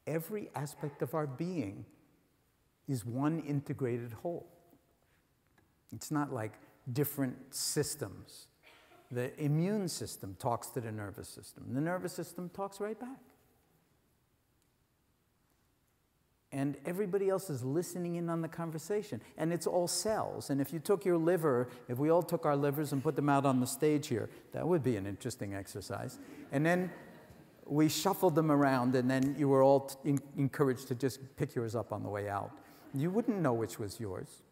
every aspect of our being is one integrated whole. It's not like different systems. The immune system talks to the nervous system. The nervous system talks right back. And everybody else is listening in on the conversation. And it's all cells. And if you took your liver, if we all took our livers and put them out on the stage here, that would be an interesting exercise. And then we shuffled them around, and then you were all encouraged to just pick yours up on the way out. You wouldn't know which was yours.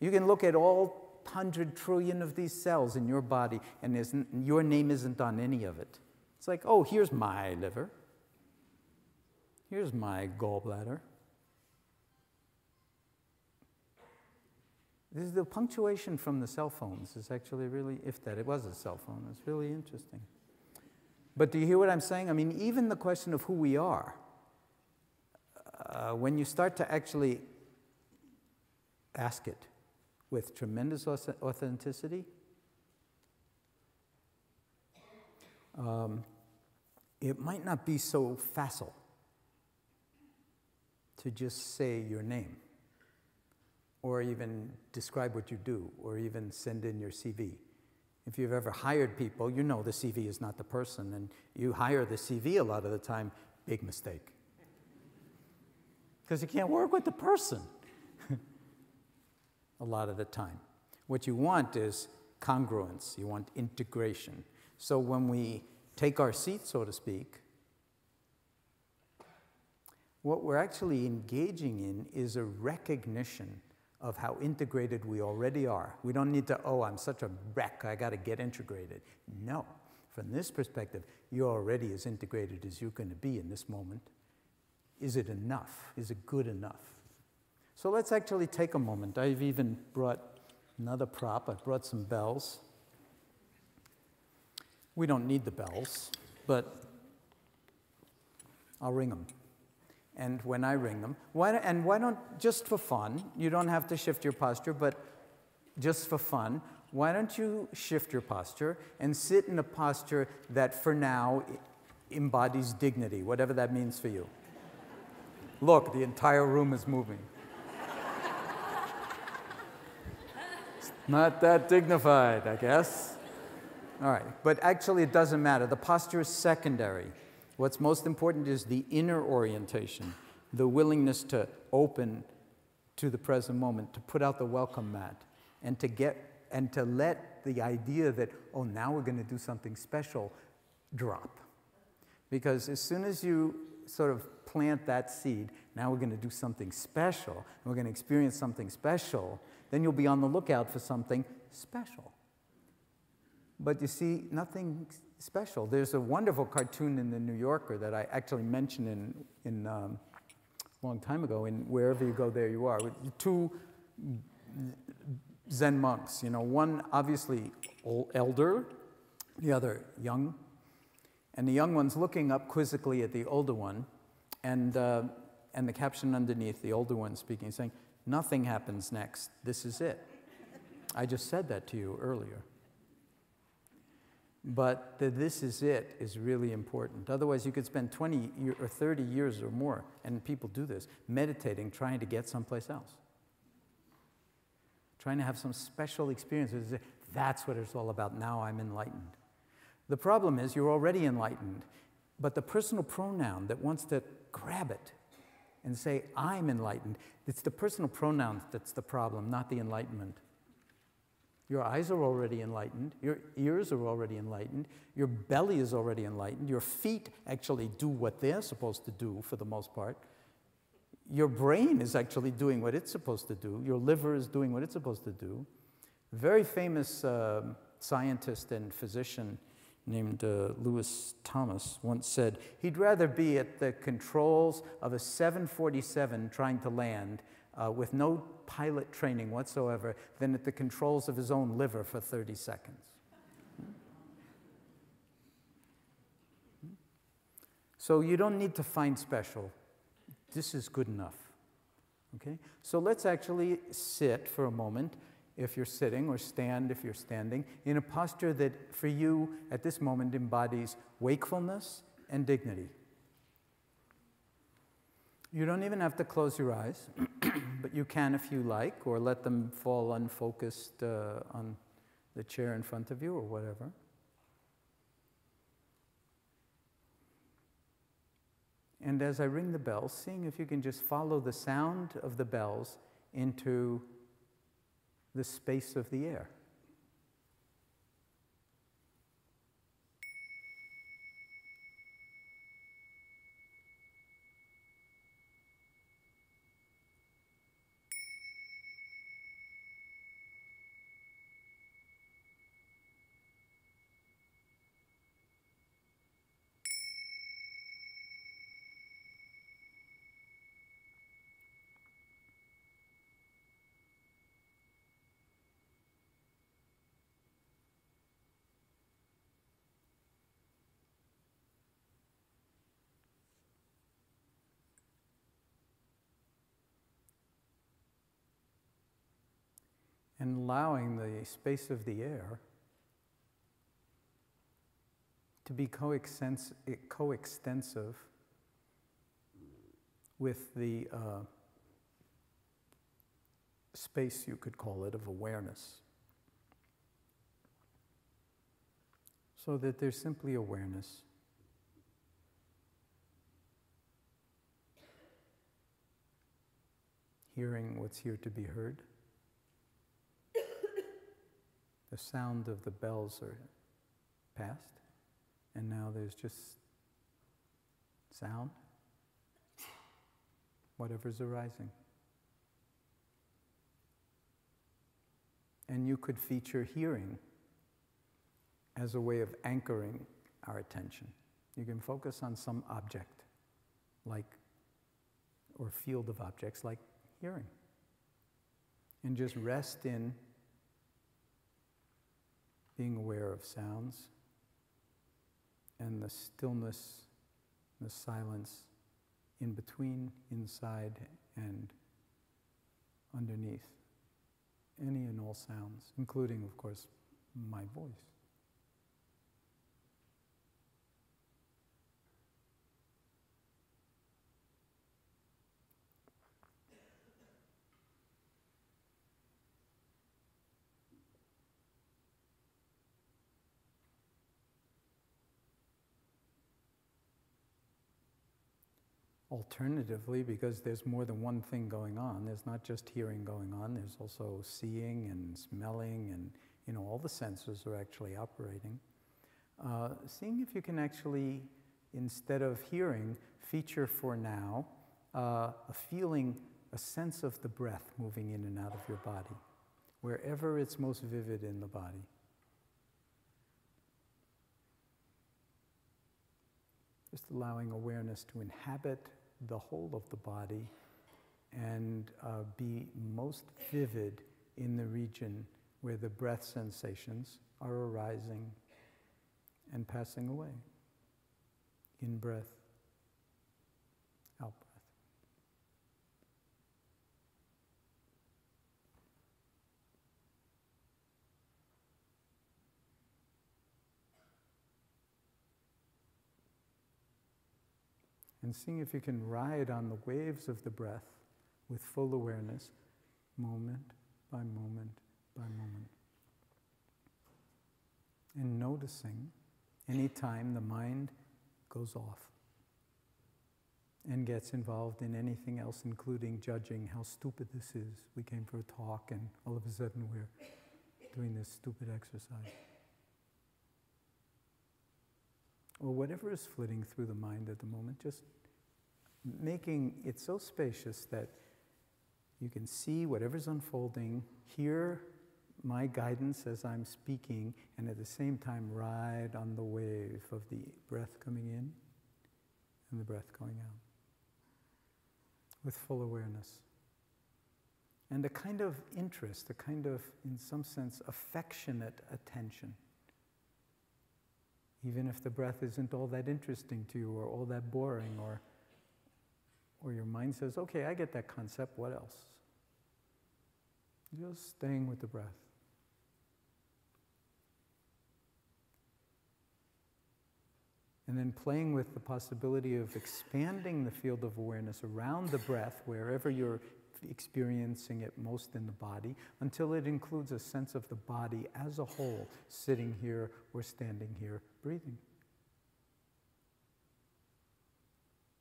You can look at all 100 trillion of these cells in your body, and your name isn't on any of it. It's like, oh, here's my liver. Here's my gallbladder. This is the punctuation from the cell phones is actually really, if that, it was a cell phone, it's really interesting. But do you hear what I'm saying? I mean, even the question of who we are, when you start to actually ask it with tremendous authenticity, it might not be so facile to just say your name, or even describe what you do, or even send in your CV. If you've ever hired people, you know the CV is not the person, and you hire the CV a lot of the time, big mistake. Because you can't work with the person a lot of the time. What you want is congruence, you want integration. So when we take our seat, so to speak, what we're actually engaging in is a recognition of how integrated we already are. We don't need to, oh, I'm such a wreck, I got to get integrated. No. From this perspective, you're already as integrated as you're going to be in this moment. Is it enough? Is it good enough? So let's actually take a moment. I've even brought another prop. I've brought some bells. We don't need the bells, but I'll ring them. And when I ring them, why don't, just for fun, you don't have to shift your posture, but just for fun, why don't you shift your posture and sit in a posture that for now embodies dignity, whatever that means for you. Look, the entire room is moving. It's not that dignified, I guess. All right, but actually it doesn't matter. The posture is secondary. What's most important is the inner orientation, the willingness to open to the present moment, to put out the welcome mat, and to let the idea that, oh, now we're going to do something special, drop. Because as soon as you sort of plant that seed, now we're going to do something special, and we're going to experience something special, then you'll be on the lookout for something special. But you see, nothing special. There's a wonderful cartoon in the New Yorker that I actually mentioned in a long time ago, in Wherever You Go, There You Are, with two Zen monks, you know, one obviously elder, the other young, and the young one's looking up quizzically at the older one, and the caption underneath, the older one speaking, saying, "Nothing happens next, this is it." I just said that to you earlier. But the "this is it" is really important. Otherwise, you could spend 20 or 30 years or more, and people do this, meditating, trying to get someplace else. Trying to have some special experience. That's what it's all about. Now I'm enlightened. The problem is you're already enlightened, but the personal pronoun that wants to grab it and say, I'm enlightened, it's the personal pronoun that's the problem, not the enlightenment. Your eyes are already enlightened. Your ears are already enlightened. Your belly is already enlightened. Your feet actually do what they're supposed to do for the most part. Your brain is actually doing what it's supposed to do. Your liver is doing what it's supposed to do. A very famous scientist and physician named Lewis Thomas once said he'd rather be at the controls of a 747 trying to land with no pilot training whatsoever than at the controls of his own liver for 30 seconds. So you don't need to find special. this is good enough. Okay? So let's actually sit for a moment, if you're sitting, or stand if you're standing, in a posture that for you at this moment embodies wakefulness and dignity. You don't even have to close your eyes, but you can if you like, or let them fall unfocused on the chair in front of you or whatever. And as I ring the bells, seeing if you can just follow the sound of the bells into the space of the air. And allowing the space of the air to be coextensive with the space, you could call it, of awareness. So that there's simply awareness. Hearing what's here to be heard. The sound of the bells are past, and now there's just sound, whatever's arising. And you could feature hearing as a way of anchoring our attention. You can focus on some object, or field of objects like hearing, and just rest in being aware of sounds and the stillness, the silence in between, inside, and underneath any and all sounds, including, of course, my voice. Alternatively, because there's more than one thing going on, there's not just hearing going on, there's also seeing and smelling, and all the senses are actually operating. Seeing if you can actually, instead of hearing, feature for now a feeling, a sense of the breath moving in and out of your body, wherever it's most vivid in the body. Just allowing awareness to inhabit the whole of the body and be most vivid in the region where the breath sensations are arising and passing away. In breath, out breath. And seeing if you can ride on the waves of the breath with full awareness, moment by moment by moment. And noticing any time the mind goes off and gets involved in anything else, including judging how stupid this is. We came for a talk and all of a sudden we're doing this stupid exercise. Or whatever is flitting through the mind at the moment, just making it so spacious that you can see whatever's unfolding, hear my guidance as I'm speaking, and at the same time ride on the wave of the breath coming in and the breath going out with full awareness. And a kind of interest, a kind of, in some sense, affectionate attention. Even if the breath isn't all that interesting to you or all that boring or or your mind says, okay, I get that concept, what else? Just staying with the breath. And then playing with the possibility of expanding the field of awareness around the breath, wherever you're experiencing it most in the body, until it includes a sense of the body as a whole, sitting here or standing here, breathing.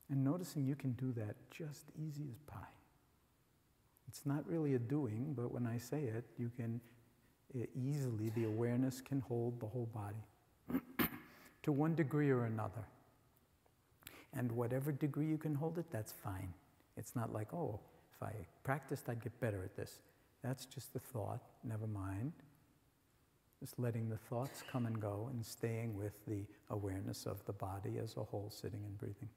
And noticing you can do that just easy as pie. It's not really a doing, but when I say it, you can easily, the awareness can hold the whole body to one degree or another. And whatever degree you can hold it, that's fine. It's not like, oh, if I practiced, I'd get better at this. That's just a thought, never mind. Just letting the thoughts come and go and staying with the awareness of the body as a whole, sitting and breathing.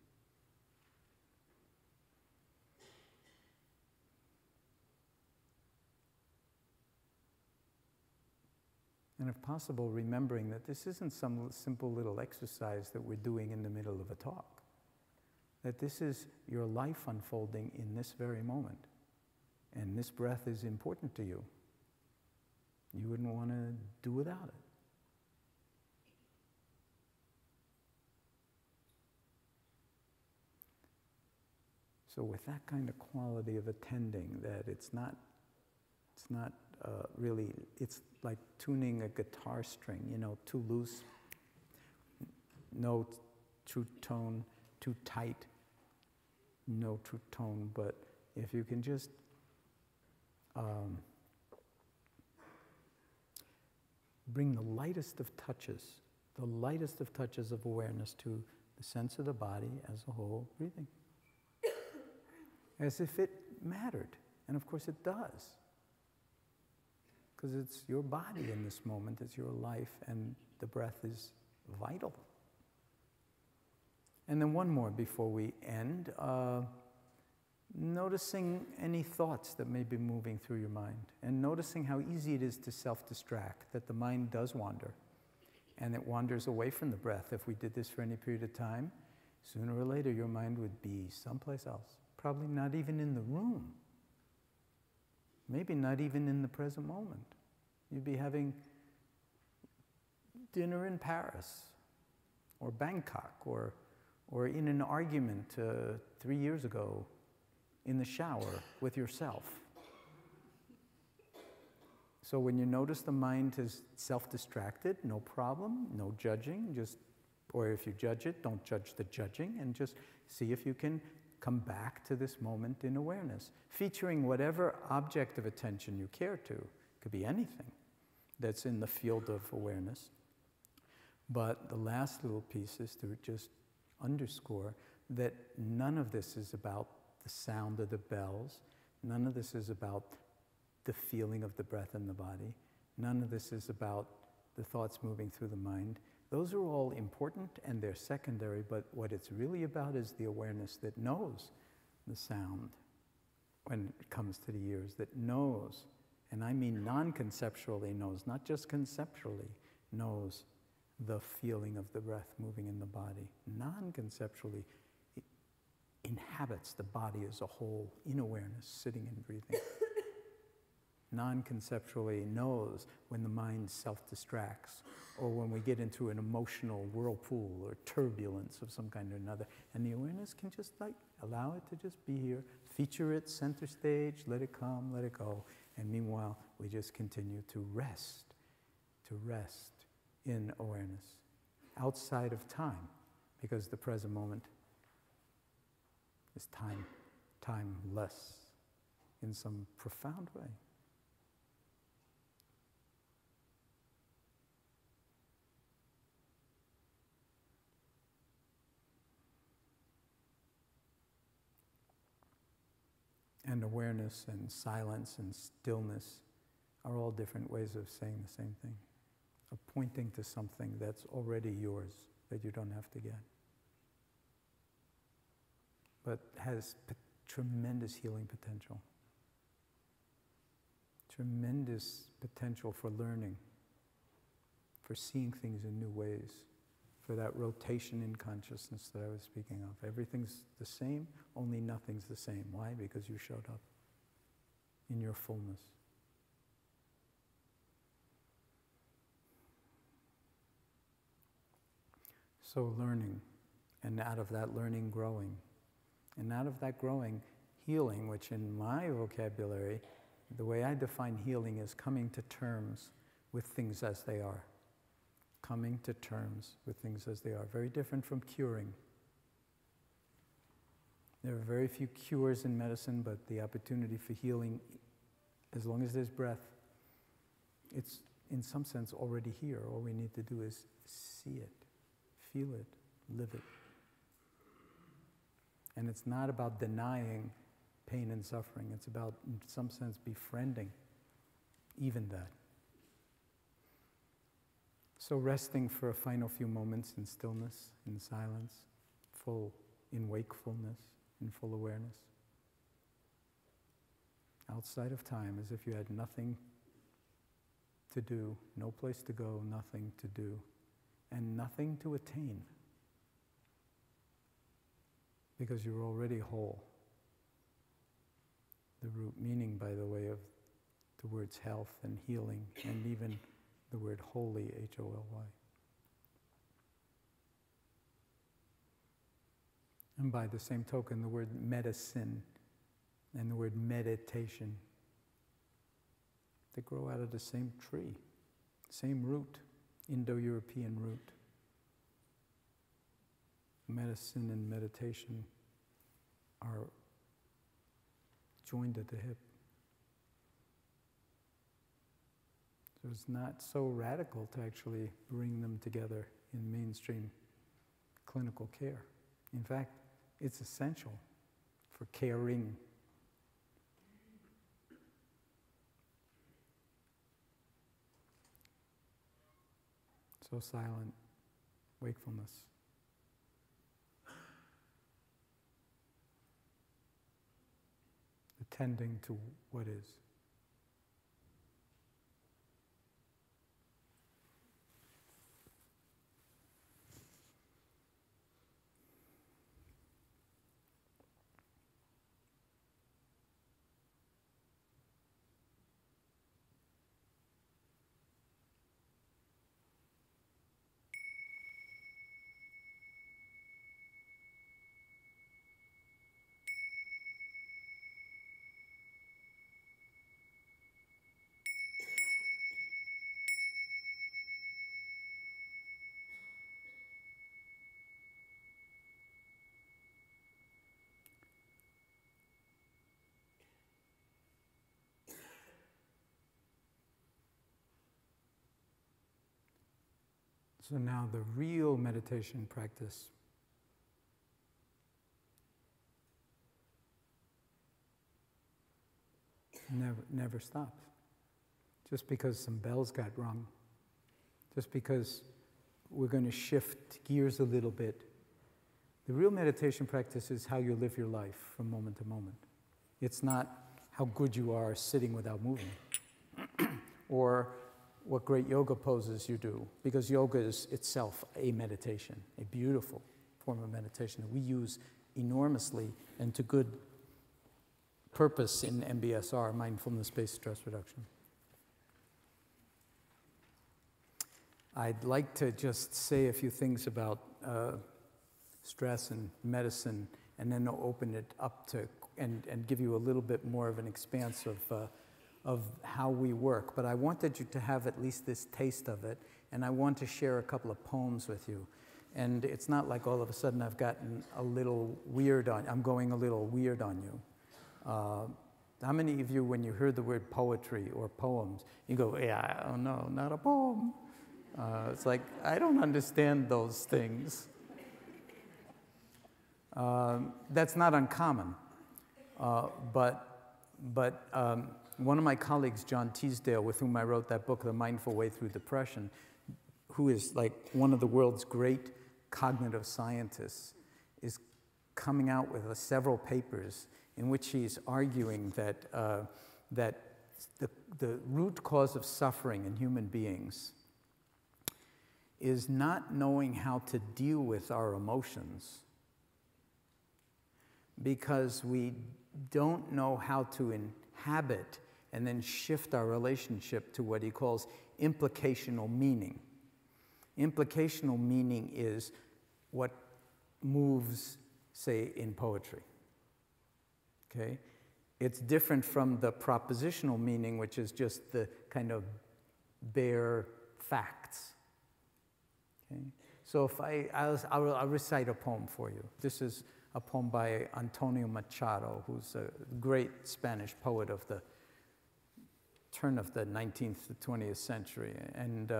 And if possible, remembering that this isn't some simple little exercise that we're doing in the middle of a talk. That this is your life unfolding in this very moment. And this breath is important to you. You wouldn't want to do without it. So with that kind of quality of attending, that it's not really, it's like tuning a guitar string, too loose, no true tone, too tight, no true tone. But if you can just bring the lightest of touches of awareness to the sense of the body as a whole, breathing. As if it mattered. And of course it does. Because it's your body in this moment, it's your life, and the breath is vital. And then one more before we end. Noticing any thoughts that may be moving through your mind, and noticing how easy it is to self-distract, that the mind does wander, and it wanders away from the breath. If we did this for any period of time, sooner or later your mind would be someplace else, probably not even in the room, maybe not even in the present moment. You'd be having dinner in Paris, or Bangkok, or in an argument 3 years ago, in the shower with yourself. So when you notice the mind is self-distracted, no problem, no judging, or if you judge it, don't judge the judging, and just see if you can come back to this moment in awareness, featuring whatever object of attention you care to. It could be anything that's in the field of awareness. But the last little piece is to just underscore that none of this is about the sound of the bells. None of this is about the feeling of the breath in the body. None of this is about the thoughts moving through the mind. Those are all important and they're secondary, but what it's really about is the awareness that knows the sound when it comes to the ears, that knows, and I mean non-conceptually knows, not just conceptually, knows the feeling of the breath moving in the body. Non-conceptually, it inhabits the body as a whole in awareness, sitting and breathing. Non-conceptually knows when the mind self-distracts, or when we get into an emotional whirlpool or turbulence of some kind or another. And the awareness can just allow it to just be here, feature it center stage, let it come, let it go. And meanwhile, we just continue to rest in awareness, outside of time, because the present moment is timeless in some profound way. And awareness and silence and stillness are all different ways of saying the same thing, of pointing to something that's already yours, that you don't have to get, but has tremendous healing potential, tremendous potential for learning, for seeing things in new ways, for that rotation in consciousness that I was speaking of. Everything's the same, only nothing's the same. Why? Because you showed up in your fullness. So learning, and out of that learning, growing. And out of that growing, healing, which in my vocabulary, the way I define healing is coming to terms with things as they are. Coming to terms with things as they are. Very different from curing. There are very few cures in medicine, but the opportunity for healing, as long as there's breath, it's in some sense already here. All we need to do is see it, feel it, live it. And it's not about denying pain and suffering. It's about, in some sense, befriending even that. So resting for a final few moments in stillness, in silence, full in wakefulness, in full awareness. Outside of time, as if you had nothing to do, no place to go, nothing to do, and nothing to attain. Because you're already whole. The root meaning, by the way, of the words health and healing, and even the word holy, H-O-L-Y. And by the same token, the word medicine and the word meditation, they grow out of the same tree, same root, Indo-European root. Medicine and meditation are joined at the hip. So it's not so radical to actually bring them together in mainstream clinical care. In fact, it's essential for caring. So silent wakefulness. Attending to what is. So now the real meditation practice never stops. Just because some bells got rung, just because we're going to shift gears a little bit. The real meditation practice is how you live your life from moment to moment. It's not how good you are sitting without moving, or what great yoga poses you do, because yoga is itself a meditation, a beautiful form of meditation that we use enormously and to good purpose in MBSR, mindfulness-based stress reduction. I'd like to just say a few things about stress and medicine, and then open it up to, and give you a little bit more of an expanse of how we work. But I wanted you to have at least this taste of it, and I want to share a couple of poems with you. And it's not like all of a sudden I've gotten a little weird on, I'm going a little weird on you. How many of you, when you heard the word poetry or poems, you go, yeah, oh no, not a poem. It's like, I don't understand those things. That's not uncommon. But one of my colleagues, John Teasdale, with whom I wrote that book, The Mindful Way Through Depression, who is like one of the world's great cognitive scientists, is coming out with several papers in which he's arguing that, that the root cause of suffering in human beings is not knowing how to deal with our emotions, because we don't know how to inhabit and then shift our relationship to what he calls implicational meaning. Implicational meaning is what moves, say, in poetry. Okay? It's different from the propositional meaning, which is just the kind of bare facts. Okay? So if I'll recite a poem for you. This is a poem by Antonio Machado, who's a great Spanish poet of the turn of the 19th to 20th century, and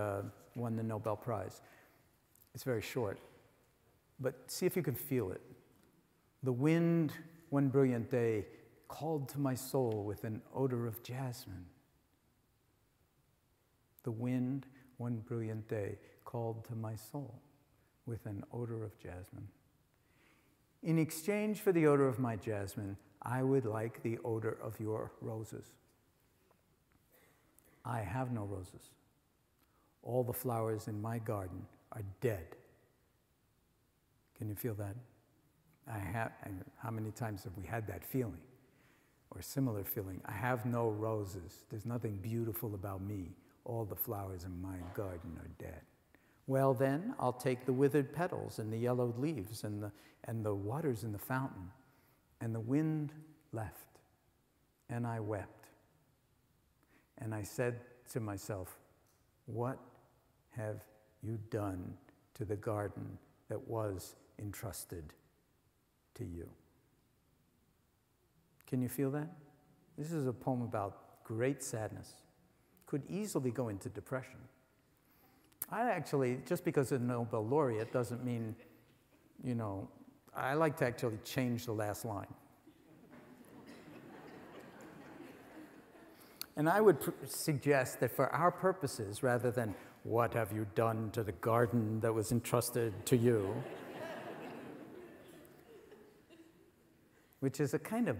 won the Nobel Prize. It's very short, but see if you can feel it. The wind, one brilliant day, called to my soul with an odor of jasmine. The wind, one brilliant day, called to my soul with an odor of jasmine. In exchange for the odor of my jasmine, I would like the odor of your roses. I have no roses. All the flowers in my garden are dead. Can you feel that? And how many times have we had that feeling? Or a similar feeling? I have no roses. There's nothing beautiful about me. All the flowers in my garden are dead. Well then, I'll take the withered petals and the yellowed leaves and the waters in the fountain. And the wind left, and I wept. And I said to myself, what have you done to the garden that was entrusted to you? Can you feel that? This is a poem about great sadness. Could easily go into depression. I actually, just because a Nobel laureate doesn't mean, you know, I like to actually change the last line. And I would suggest that for our purposes, rather than, what have you done to the garden that was entrusted to you, which is a kind of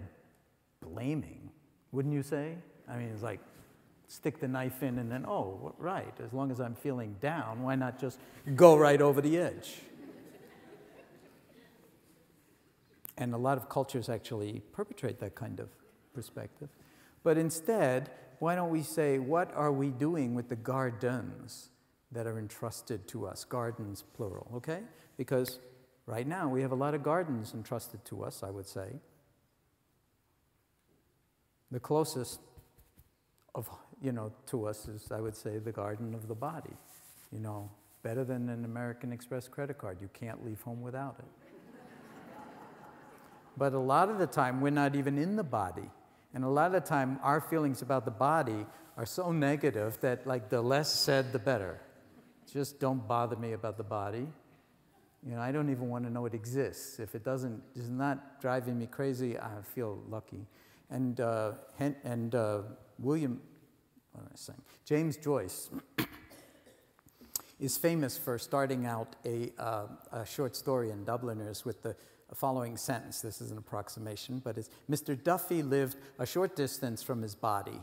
blaming, wouldn't you say? I mean, it's like, stick the knife in and then, oh, right, as long as I'm feeling down, why not just go right over the edge? And a lot of cultures actually perpetrate that kind of perspective. But instead, why don't we say, what are we doing with the gardens that are entrusted to us? Gardens, plural, okay? Because right now we have a lot of gardens entrusted to us, I would say. The closest to us is, I would say, the garden of the body. You know, better than an American Express credit card. You can't leave home without it. But a lot of the time, we're not even in the body. And a lot of the time, our feelings about the body are so negative that, like, the less said, the better. Just don't bother me about the body. You know, I don't even want to know it exists. If it is not driving me crazy, I feel lucky. And James Joyce is famous for starting out a short story in Dubliners with the following sentence. This is an approximation, but it's, Mr. Duffy lived a short distance from his body.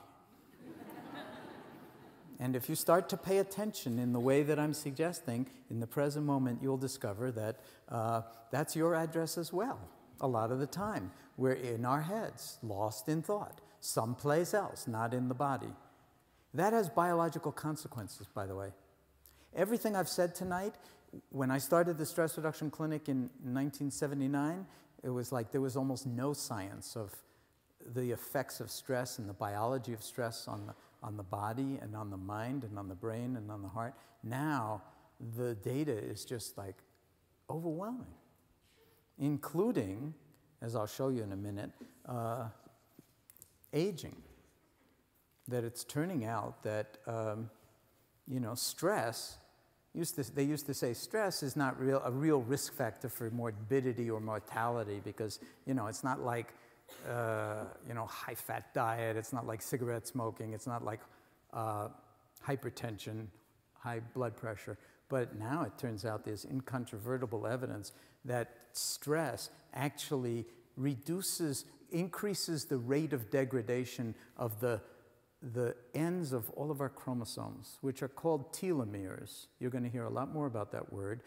And if you start to pay attention in the way that I'm suggesting, in the present moment, you'll discover that that's your address as well. A lot of the time, we're in our heads, lost in thought, someplace else, not in the body. That has biological consequences, by the way. Everything I've said tonight, when I started the stress reduction clinic in 1979, it was like there was almost no science of the effects of stress and the biology of stress on the body and on the mind and on the brain and on the heart. Now, the data is just like overwhelming, including, as I'll show you in a minute, aging. That it's turning out that, stress, they used to say stress is not a real risk factor for morbidity or mortality because, it's not like, high-fat diet, it's not like cigarette smoking, it's not like hypertension, high blood pressure. But now it turns out there's incontrovertible evidence that stress actually increases the rate of degradation of the the ends of all of our chromosomes, which are called telomeres. You're going to hear a lot more about that word.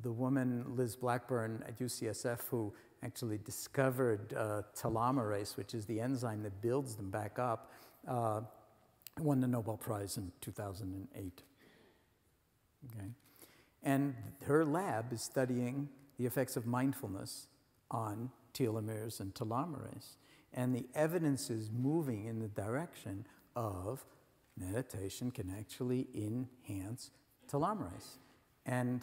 The woman, Liz Blackburn at UCSF, who actually discovered telomerase, which is the enzyme that builds them back up, won the Nobel Prize in 2008. Okay? And her lab is studying the effects of mindfulness on telomeres and telomerase. And the evidence is moving in the direction of meditation can actually enhance telomerase. And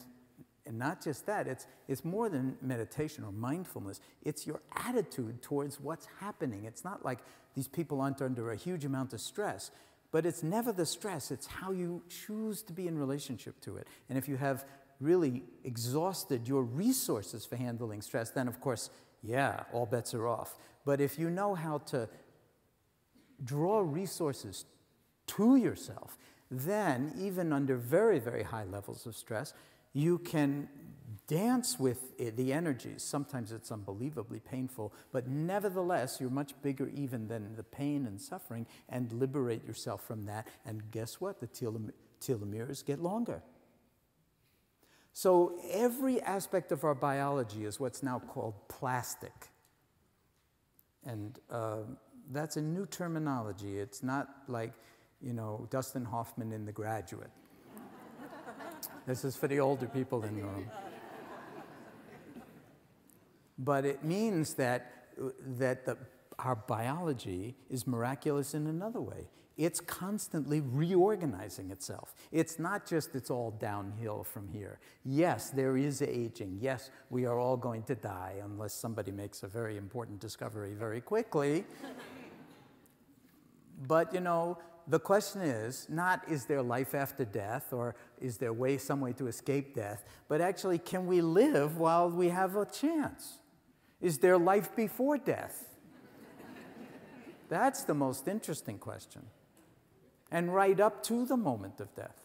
not just that, it's more than meditation or mindfulness. It's your attitude towards what's happening. It's not like these people aren't under a huge amount of stress, but it's never the stress. It's how you choose to be in relationship to it. And if you have really exhausted your resources for handling stress, then of course, yeah, all bets are off. But if you know how to draw resources to yourself, then even under very, very high levels of stress, you can dance with the energies. Sometimes it's unbelievably painful, but nevertheless, you're much bigger even than the pain and suffering, and liberate yourself from that. And guess what? The telomeres get longer. So every aspect of our biology is what's now called plastic. And that's a new terminology. It's not like, you know, Dustin Hoffman in The Graduate. This is for the older people in the room. But it means that our biology is miraculous in another way. It's constantly reorganizing itself. It's not just it's all downhill from here. Yes, there is aging. Yes, we are all going to die unless somebody makes a very important discovery very quickly. But, you know, the question is not is there life after death or is there some way to escape death, but actually can we live while we have a chance? Is there life before death? That's the most interesting question. And right up to the moment of death.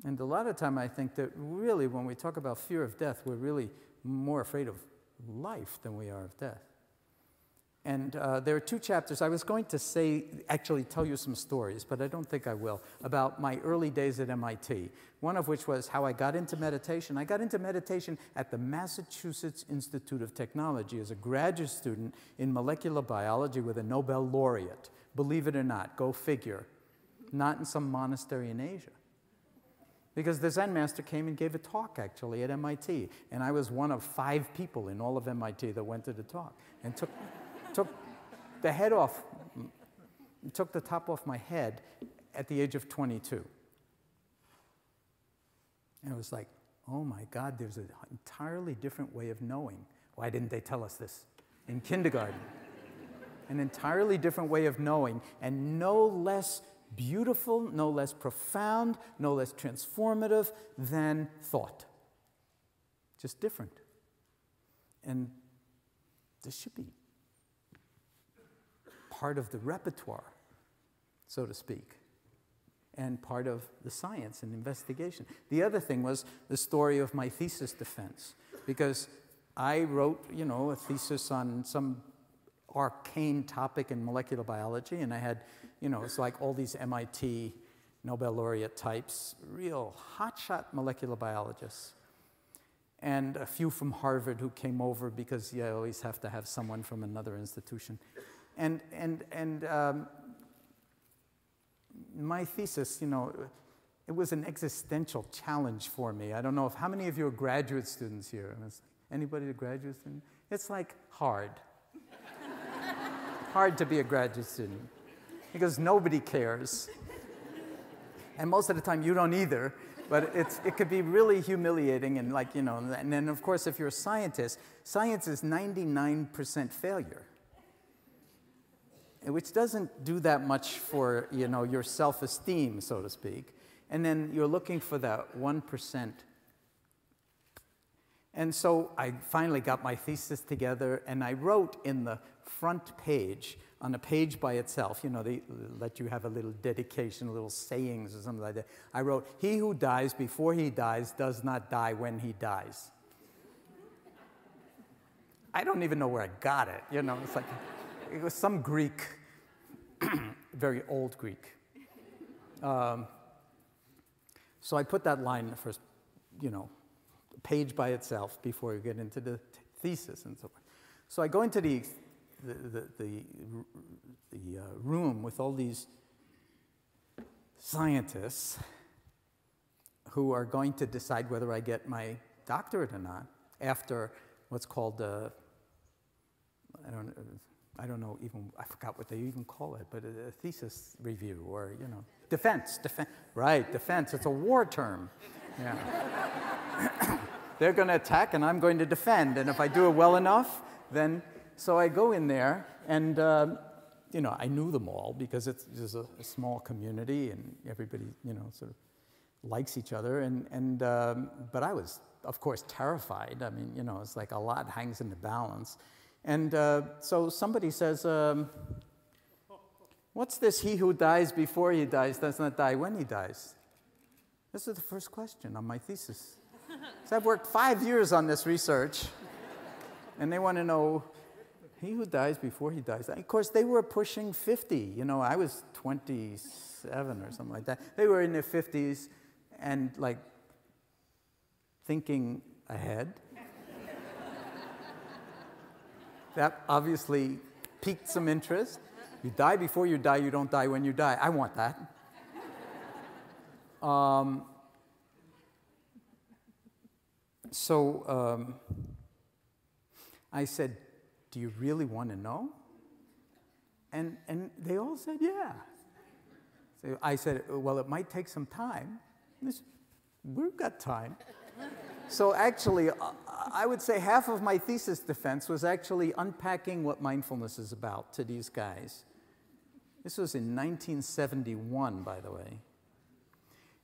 And a lot of time I think that really when we talk about fear of death, we're really more afraid of life than we are of death. And there are two chapters. I was going to actually tell you some stories, but I don't think I will, about my early days at MIT, one of which was how I got into meditation. I got into meditation at the Massachusetts Institute of Technology as a graduate student in molecular biology with a Nobel laureate. Believe it or not, go figure. Not in some monastery in Asia. Because the Zen master came and gave a talk, actually, at MIT. And I was one of 5 people in all of MIT that went to the talk and took the head off, took the top off my head at the age of 22. And it was like, oh my God, there's an entirely different way of knowing. Why didn't they tell us this in kindergarten? An entirely different way of knowing, and no less beautiful, no less profound, no less transformative than thought. Just different. And this should be part of the repertoire, so to speak, and part of the science and investigation. The other thing was the story of my thesis defense, because I wrote, you know, a thesis on some arcane topic in molecular biology, and I had, you know, it's like all these MIT Nobel laureate types, real hotshot molecular biologists, and a few from Harvard who came over because you always have to have someone from another institution. And my thesis, you know, it was an existential challenge for me. I don't know how many of you are graduate students here? Anybody a graduate student? It's like hard. Hard to be a graduate student because nobody cares. And most of the time you don't either, but it could be really humiliating and like, you know, and then of course if you're a scientist, science is 99% failure. Which doesn't do that much for, you know, your self-esteem, so to speak. And then you're looking for that 1%. And so I finally got my thesis together, and I wrote in the front page, on a page by itself, you know, they let you have a little dedication, a little sayings or something like that. I wrote, "He who dies before he dies does not die when he dies." I don't even know where I got it, you know, it's like... it was some Greek, very old Greek. So I put that line in the first, page by itself before you get into the thesis and so on. So I go into the room with all these scientists who are going to decide whether I get my doctorate or not after what's called I don't know even, I forgot what they even call it, but a thesis review or, defense, right, defense, it's a war term. Yeah. They're going to attack and I'm going to defend, and if I do it well enough, then, so I go in there and, I knew them all because it's just a small community and everybody, sort of likes each other, but I was, of course, terrified. I mean, it's like a lot hangs in the balance. And so somebody says, what's this, he who dies before he dies does not die when he dies? This is the first question on my thesis. So I've worked 5 years on this research, and they want to know, he who dies before he dies. Of course, they were pushing 50. I was 27 or something like that. They were in their 50s and, like, thinking ahead. That obviously piqued some interest. You die before you die, you don't die when you die. I want that. So I said, do you really want to know? And they all said, yeah. So I said, well, it might take some time. They said, we've got time. So actually, I would say half of my thesis defense was actually unpacking what mindfulness is about to these guys. This was in 1971, by the way.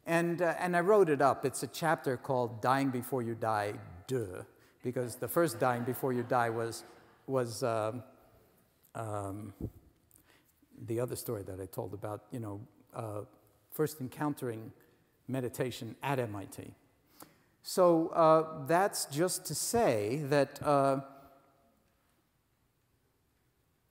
And I wrote it up. It's a chapter called Dying Before You Die, Duh, because the first Dying Before You Die was the other story that I told about, first encountering meditation at MIT. So that's just to say that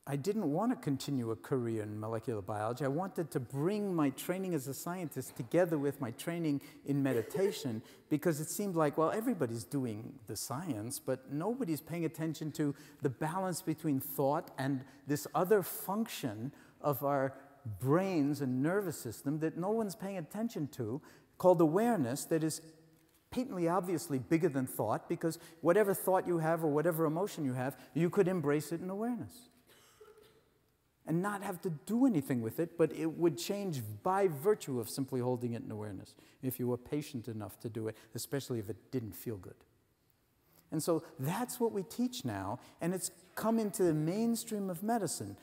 I didn't want to continue a career in molecular biology. I wanted to bring my training as a scientist together with my training in meditation because it seemed like, well, everybody's doing the science, but nobody's paying attention to the balance between thought and this other function of our brains and nervous system that no one's paying attention to, called awareness, that is patently, obviously bigger than thought, because whatever thought you have or whatever emotion you have, you could embrace it in awareness and not have to do anything with it, but it would change by virtue of simply holding it in awareness if you were patient enough to do it, especially if it didn't feel good. And so that's what we teach now, and it's come into the mainstream of medicine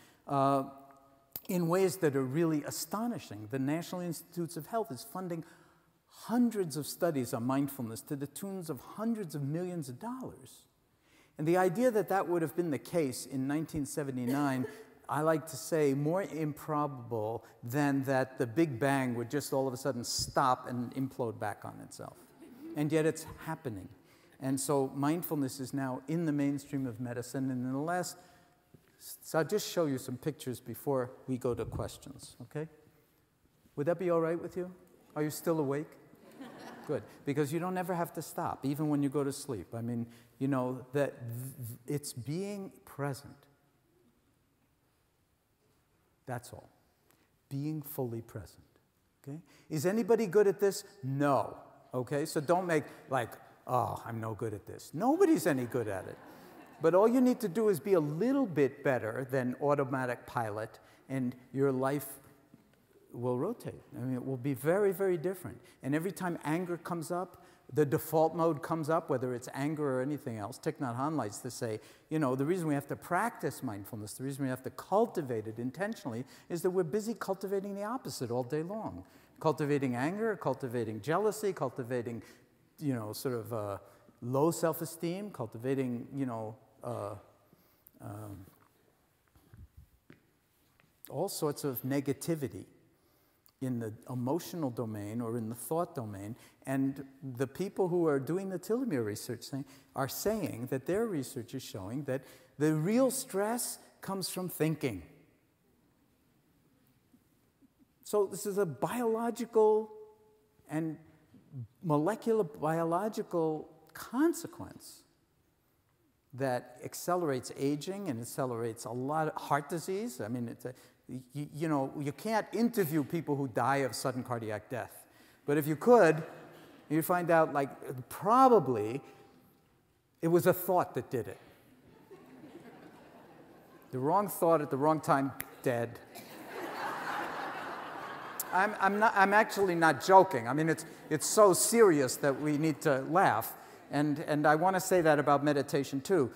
in ways that are really astonishing. The National Institutes of Health is funding hundreds of studies on mindfulness to the tunes of hundreds of millions of dollars. And the idea that that would have been the case in 1979, I like to say more improbable than that the Big Bang would just all of a sudden stop and implode back on itself. And yet it's happening. And so mindfulness is now in the mainstream of medicine. And in the last, so I'll just show you some pictures before we go to questions, okay? Would that be all right with you? Are you still awake? Good, because you don't ever have to stop, even when you go to sleep. I mean, that it's being present. That's all. Being fully present, okay? Is anybody good at this? No, okay? So don't make like, oh, I'm no good at this. Nobody's any good at it. But all you need to do is be a little bit better than automatic pilot, and your life will rotate. I mean, it will be very, very different. And every time anger comes up, the default mode comes up, whether it's anger or anything else. Thich Nhat Hanh likes to say, the reason we have to practice mindfulness, the reason we have to cultivate it intentionally, is that we're busy cultivating the opposite all day long. Cultivating anger, cultivating jealousy, cultivating, sort of low self-esteem, cultivating, all sorts of negativity in the emotional domain or in the thought domain. And the people who are doing the telomere research are saying that their research is showing that the real stress comes from thinking. So this is a biological and molecular biological consequence that accelerates aging and accelerates a lot of heart disease. I mean, you know, you can't interview people who die of sudden cardiac death. But if you could, you'd find out, like, probably it was a thought that did it. The wrong thought at the wrong time, dead. I'm actually not joking. I mean, it's so serious that we need to laugh. And I want to say that about meditation, too.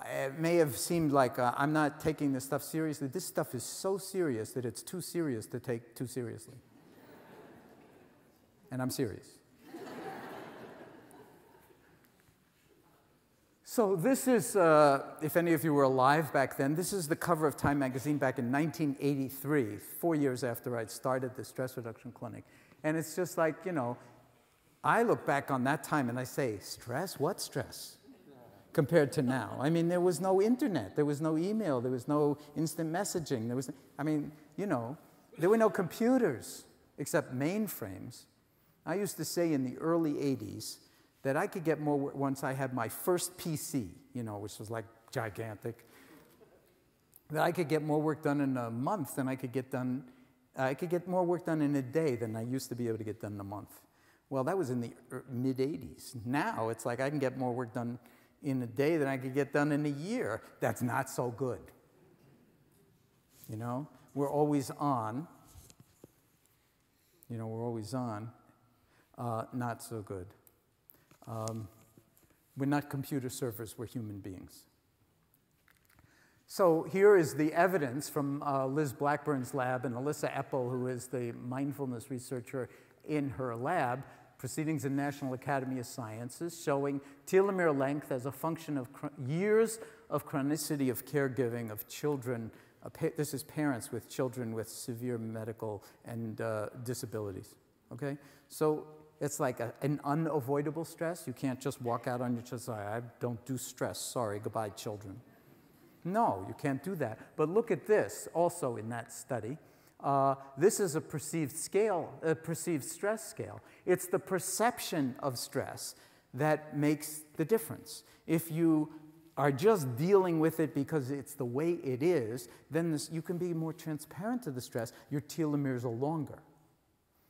It may have seemed like I'm not taking this stuff seriously. This stuff is so serious that it's too serious to take too seriously. And I'm serious. So this is, if any of you were alive back then, this is the cover of Time magazine back in 1983, 4 years after I'd started the stress reduction clinic. And it's just like, you know, I look back on that time and I say, stress? What stress? Compared to now. I mean, there was no internet, there was no email, there was no instant messaging, there was, I mean, you know, there were no computers except mainframes. I used to say in the early 80s that I could get more work once I had my first PC, you know, which was like gigantic, that I could get more work done in a month than I could get done, I could get more work done in a day than I used to be able to get done in a month. Well, that was in the mid-80s. Now it's like I can get more work done in a day than I could get done in a year. That's not so good. You know, we're always on. You know, we're always on. Not so good. We're not computer servers, we're human beings. So here is the evidence from Liz Blackburn's lab and Alyssa Eppel, who is the mindfulness researcher in her lab, Proceedings in National Academy of Sciences, showing telomere length as a function of years of chronicity of caregiving of children. This is parents with children with severe medical and disabilities, okay? So it's like an unavoidable stress. You can't just walk out on your chest, I don't do stress, sorry, goodbye, children. No, you can't do that. But look at this, also in that study. This is a perceived scale, a perceived stress scale. It's the perception of stress that makes the difference. If you are just dealing with it because it's the way it is, then you can be more transparent to the stress. Your telomeres are longer.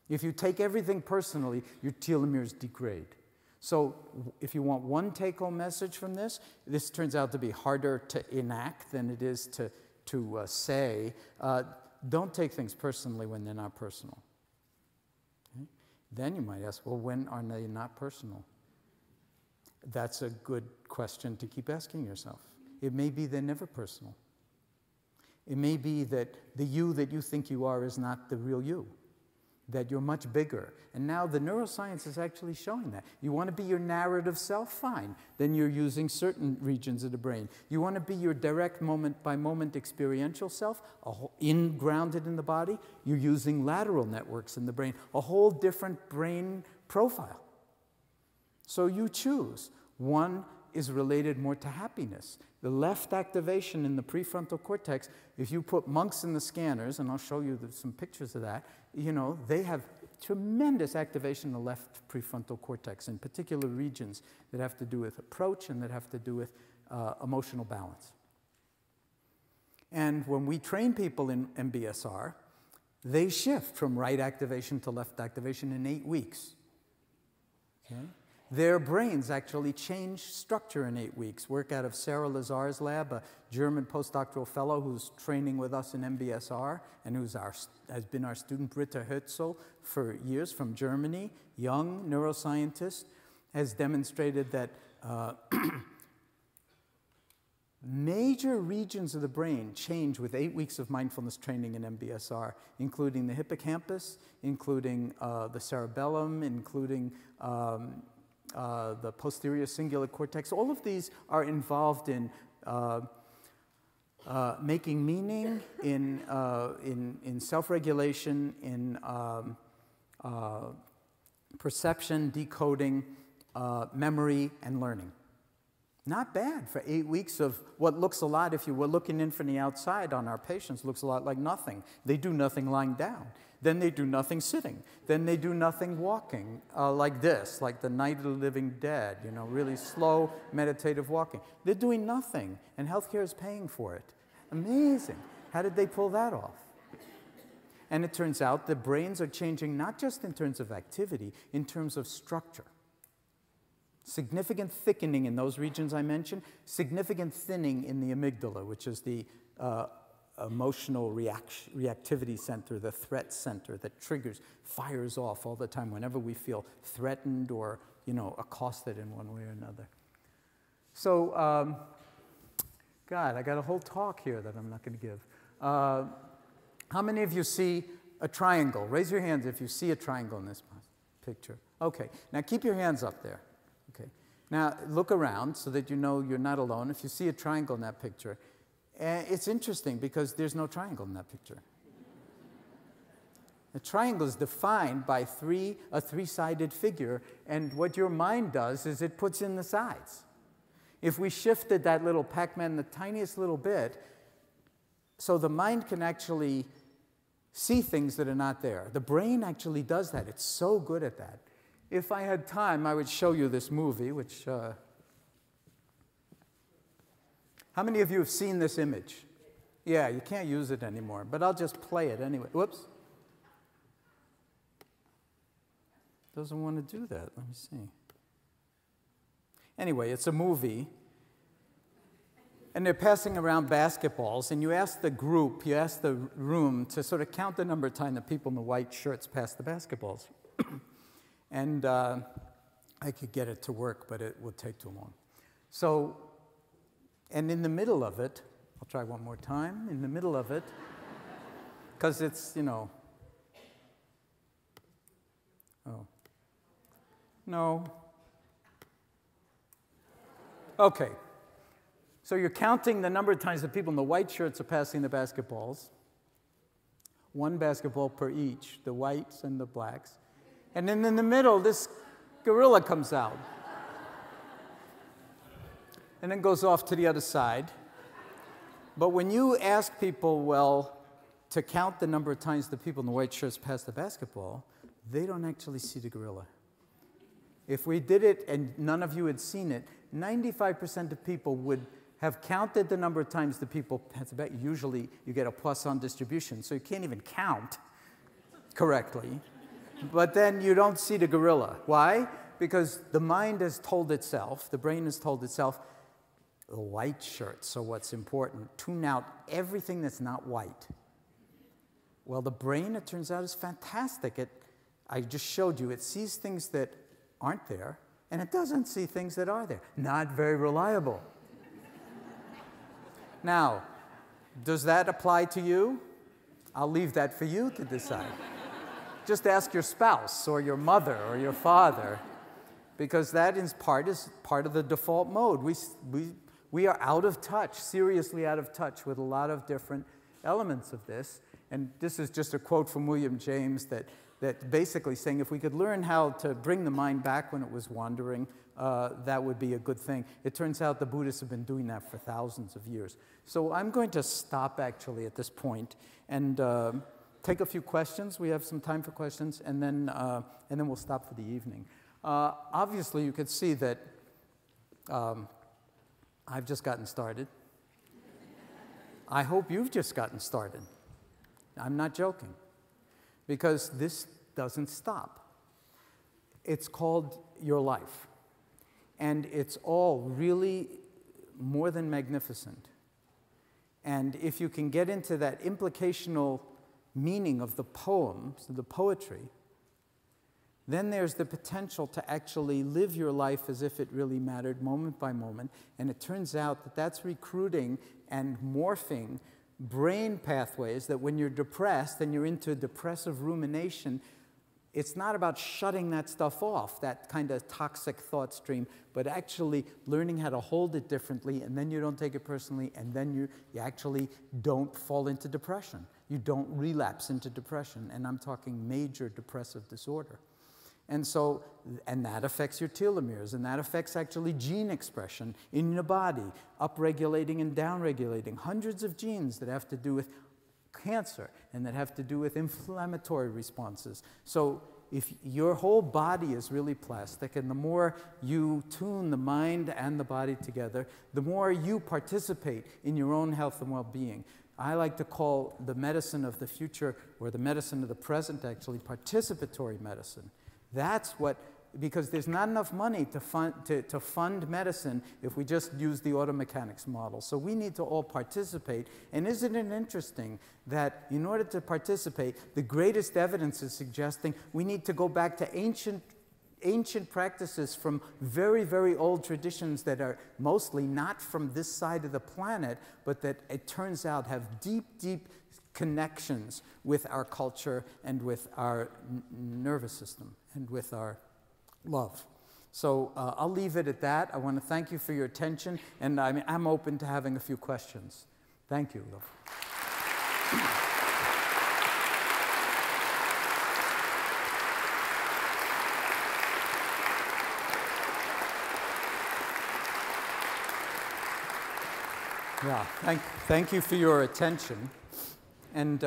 If you take everything personally, your telomeres degrade. So if you want one take-home message from this, this turns out to be harder to enact than it is to say. Don't take things personally when they're not personal. Okay? Then you might ask, well, when are they not personal? That's a good question to keep asking yourself. It may be they're never personal. It may be that the you that you think you are is not the real you, that you're much bigger. And now the neuroscience is actually showing that. You want to be your narrative self? Fine. Then you're using certain regions of the brain. You want to be your direct moment-by-moment experiential self, grounded in the body? You're using lateral networks in the brain, a whole different brain profile. So you choose. One is related more to happiness. The left activation in the prefrontal cortex, if you put monks in the scanners, and I'll show you some pictures of that, you know, they have tremendous activation in the left prefrontal cortex, in particular regions that have to do with approach and that have to do with emotional balance. And when we train people in MBSR, they shift from right activation to left activation in 8 weeks. Okay? Their brains actually change structure in 8 weeks. Work out of Sarah Lazar's lab, a German postdoctoral fellow who's training with us in MBSR and has been our student, Britta Herzl, for years from Germany, young neuroscientist, has demonstrated that major regions of the brain change with 8 weeks of mindfulness training in MBSR, including the hippocampus, including the cerebellum, including the posterior cingulate cortex. All of these are involved in making meaning, in self-regulation, in perception, decoding, memory, and learning. Not bad for 8 weeks of what looks a lot, if you were looking in from the outside on our patients, looks a lot like nothing. They do nothing lying down. Then they do nothing sitting. Then they do nothing walking, like this, like the Night of the Living Dead, you know, really slow, meditative walking. They're doing nothing, and healthcare is paying for it. Amazing. How did they pull that off? And it turns out the brains are changing not just in terms of activity, in terms of structure. Significant thickening in those regions I mentioned, significant thinning in the amygdala, which is the emotional reactivity center, the threat center that triggers, fires off all the time whenever we feel threatened or, you know, accosted in one way or another. So, God, I got a whole talk here that I'm not going to give. How many of you see a triangle? Raise your hands if you see a triangle in this picture. Okay, now keep your hands up there. Okay. Now, look around so that you know you're not alone. If you see a triangle in that picture, it's interesting because there's no triangle in that picture. A triangle is defined by a three-sided figure, and what your mind does is it puts in the sides. If we shifted that little Pac-Man the tiniest little bit, so the mind can actually see things that are not there. The brain actually does that. It's so good at that. If I had time, I would show you this movie, which... How many of you have seen this image? Yeah, you can't use it anymore, but I'll just play it anyway. Whoops. Doesn't want to do that. Let me see. Anyway, it's a movie, and they're passing around basketballs, and you ask the group, you ask the room to sort of count the number of times the people in the white shirts pass the basketballs. And I could get it to work, but it would take too long. So, and in the middle of it, I'll try one more time, in the middle of it, because it's, you know, oh, no. Okay, so you're counting the number of times the people in the white shirts are passing the basketballs. One basketball per each, the whites and the blacks. And then in the middle, this gorilla comes out. And then goes off to the other side. But when you ask people, well, to count the number of times the people in the white shirts pass the basketball, they don't actually see the gorilla. If we did it and none of you had seen it, 95% of people would have counted the number of times the people pass the basketball. Usually you get a Poisson distribution, so you can't even count correctly. But then you don't see the gorilla. Why? Because the mind has told itself, the brain has told itself, the white shirts are what's important. Tune out everything that's not white. Well, the brain, it turns out, is fantastic. I just showed you, it sees things that aren't there, and it doesn't see things that are there. Not very reliable. Now, does that apply to you? I'll leave that for you to decide. Just ask your spouse or your mother or your father, because that is part of the default mode. We are out of touch, seriously out of touch with a lot of different elements of this. And this is just a quote from William James that basically saying if we could learn how to bring the mind back when it was wandering, that would be a good thing. It turns out the Buddhists have been doing that for thousands of years. So I'm going to stop actually at this point and take a few questions. We have some time for questions, and then we'll stop for the evening. Obviously, you could see that I've just gotten started. I hope you've just gotten started. I'm not joking, because this doesn't stop. It's called your life, and it's all really more than magnificent. And if you can get into that implicational meaning of the poems, the poetry, then there's the potential to actually live your life as if it really mattered moment by moment. And it turns out that that's recruiting and morphing brain pathways that when you're depressed and you're into depressive rumination, it's not about shutting that stuff off, that kind of toxic thought stream, but actually learning how to hold it differently, and then you don't take it personally, and then you actually don't fall into depression. You don't relapse into depression, and I'm talking major depressive disorder. And so, and that affects your telomeres, and that affects actually gene expression in your body, upregulating and downregulating hundreds of genes that have to do with cancer and that have to do with inflammatory responses. So if your whole body is really plastic, and the more you tune the mind and the body together, the more you participate in your own health and well-being. I like to call the medicine of the future, or the medicine of the present actually, participatory medicine. That's what, because there's not enough money to fund medicine if we just use the auto mechanics model. So we need to all participate. And isn't it interesting that in order to participate, the greatest evidence is suggesting we need to go back to ancient practices from very, very old traditions that are mostly not from this side of the planet, but that it turns out have deep, deep connections with our culture and with our nervous system and with our love. So I'll leave it at that. I want to thank you for your attention, and I'm open to having a few questions. Thank you, love. Yeah, thank you for your attention. And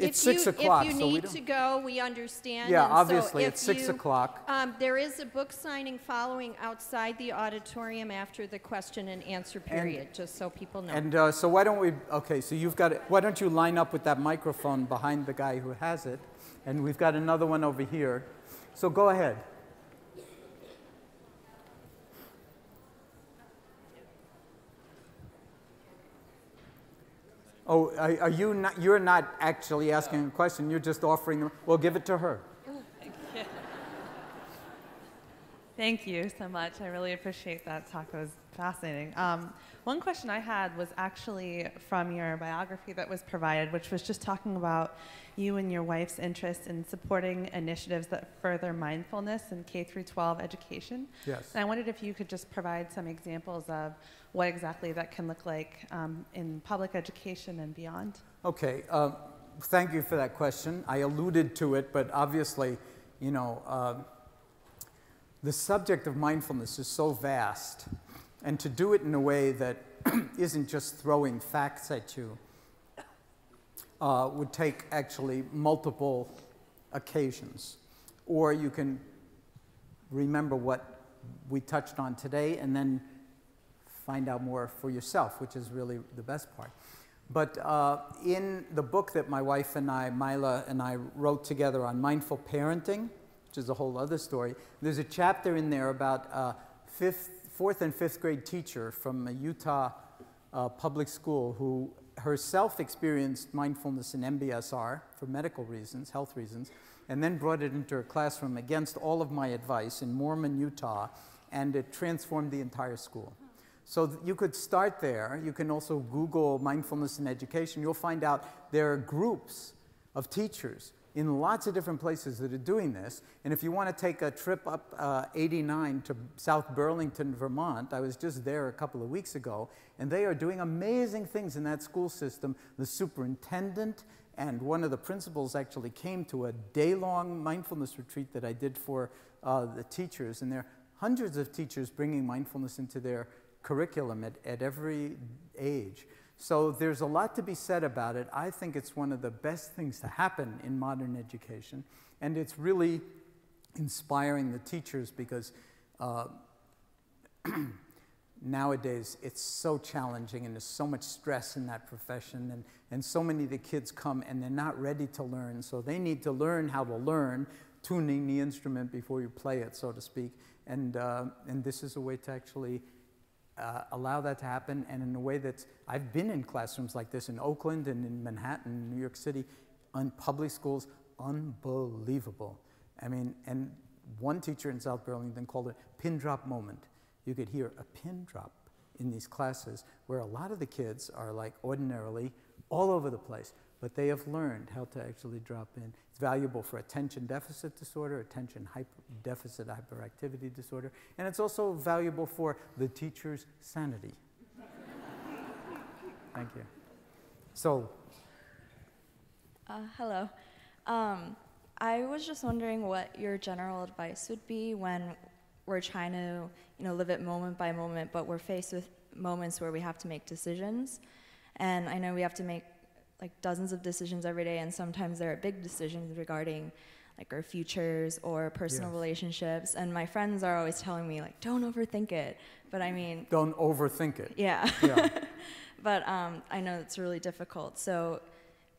it's 6 o'clock. If you need to go, we understand. Yeah, and obviously, so it's 6 o'clock. There is a book signing following outside the auditorium after the question and answer period, just so people know. And so why don't we, okay, so you've got it, why don't you line up with that microphone behind the guy who has it, and we've got another one over here. So go ahead. Oh, are you not, you're not actually asking a question, you're just offering them. Well, give it to her. Thank you so much. I really appreciate that talk. It was fascinating. One question I had was actually from your biography that was provided, which was just talking about you and your wife's interest in supporting initiatives that further mindfulness in K-12 education. Yes. And I wondered if you could just provide some examples of what exactly that can look like in public education and beyond. Okay. Thank you for that question. I alluded to it, but obviously, you know, the subject of mindfulness is so vast, and to do it in a way that isn't just throwing facts at you would take actually multiple occasions. Or you can remember what we touched on today and then find out more for yourself, which is really the best part. But in the book that my wife and I, Mila and I, wrote together on mindful parenting, which is a whole other story, there's a chapter in there about a 4th and 5th grade teacher from a Utah public school who herself experienced mindfulness in MBSR for medical reasons, health reasons, and then brought it into her classroom against all of my advice in Mormon, Utah, and it transformed the entire school. So you could start there. You can also Google mindfulness in education. You'll find out there are groups of teachers in lots of different places that are doing this. And if you want to take a trip up 89 to South Burlington, Vermont, I was just there a couple of weeks ago, and they are doing amazing things in that school system. The superintendent and one of the principals actually came to a day-long mindfulness retreat that I did for the teachers, and there are hundreds of teachers bringing mindfulness into their curriculum at every age. So there's a lot to be said about it. I think it's one of the best things to happen in modern education, and it's really inspiring the teachers because nowadays it's so challenging and there's so much stress in that profession, and so many of the kids come and they're not ready to learn, so they need to learn how to learn, tuning the instrument before you play it, so to speak, and this is a way to actually allow that to happen, and in a way that I've been in classrooms like this in Oakland and in Manhattan, New York City, on public schools, unbelievable. I mean, and one teacher in South Burlington called it pin drop moment. You could hear a pin drop in these classes where a lot of the kids are like ordinarily all over the place, but they have learned how to actually drop in. It's valuable for attention deficit disorder, attention deficit hyperactivity disorder, and it's also valuable for the teacher's sanity. Thank you. So. Hello. I was just wondering what your general advice would be when we're trying to, live it moment by moment, but we're faced with moments where we have to make decisions. And I know we have to make like dozens of decisions every day, and sometimes there are big decisions regarding like our futures or personal relationships. And my friends are always telling me like, don't overthink it. But I mean, don't overthink it. Yeah. Yeah. But I know it's really difficult. So,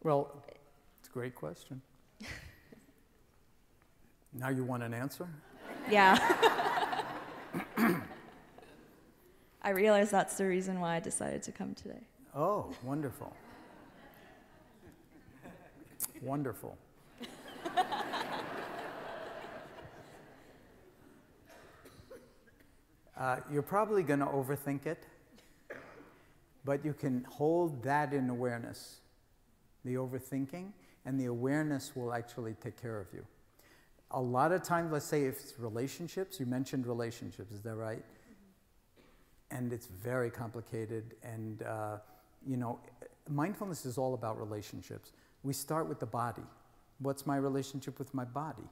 well, it's a great question. Now you want an answer? Yeah. I realize that's the reason why I decided to come today. Oh, wonderful. Wonderful. You're probably going to overthink it, but you can hold that in awareness, the overthinking, and the awareness will actually take care of you. A lot of times, let's say if it's relationships, you mentioned relationships, is that right? And it's very complicated, and mindfulness is all about relationships. We start with the body. What's my relationship with my body?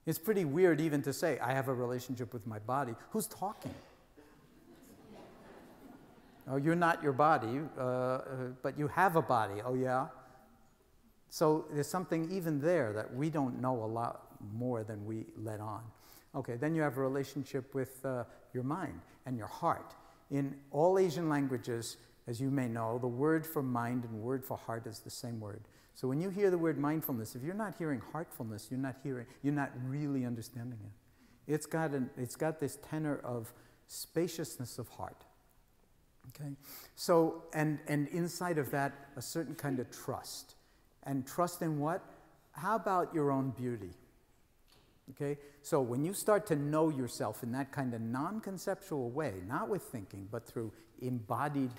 It's pretty weird even to say, I have a relationship with my body. Who's talking? Oh, you're not your body, but you have a body. Oh, yeah? So there's something even there that we don't know a lot more than we let on. Okay, then you have a relationship with your mind and your heart. In all Asian languages, as you may know, the word for mind and word for heart is the same word. So when you hear the word mindfulness, if you're not hearing heartfulness, you're not really understanding it. It's got this tenor of spaciousness of heart. Okay? So, and inside of that, a certain kind of trust. And trust in what? How about your own beauty? Okay? So when you start to know yourself in that kind of non-conceptual way, not with thinking, but through embodied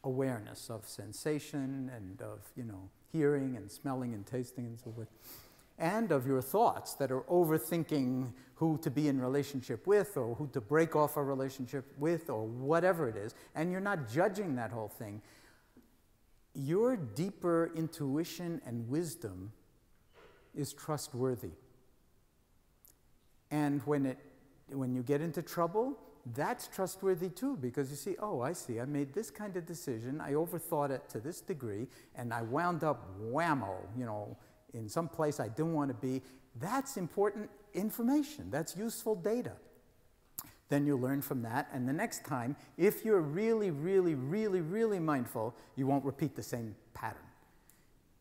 awareness of sensation and of, hearing and smelling and tasting and so forth, and of your thoughts that are overthinking who to be in relationship with or who to break off a relationship with or whatever it is, and you're not judging that whole thing, your deeper intuition and wisdom is trustworthy. And when you get into trouble, that's trustworthy too, because you see, oh, I see, I made this kind of decision, I overthought it to this degree, and I wound up whammo, in some place I didn't want to be. That's important information. That's useful data. Then you learn from that, and the next time, if you're really, really, really, really mindful, you won't repeat the same pattern.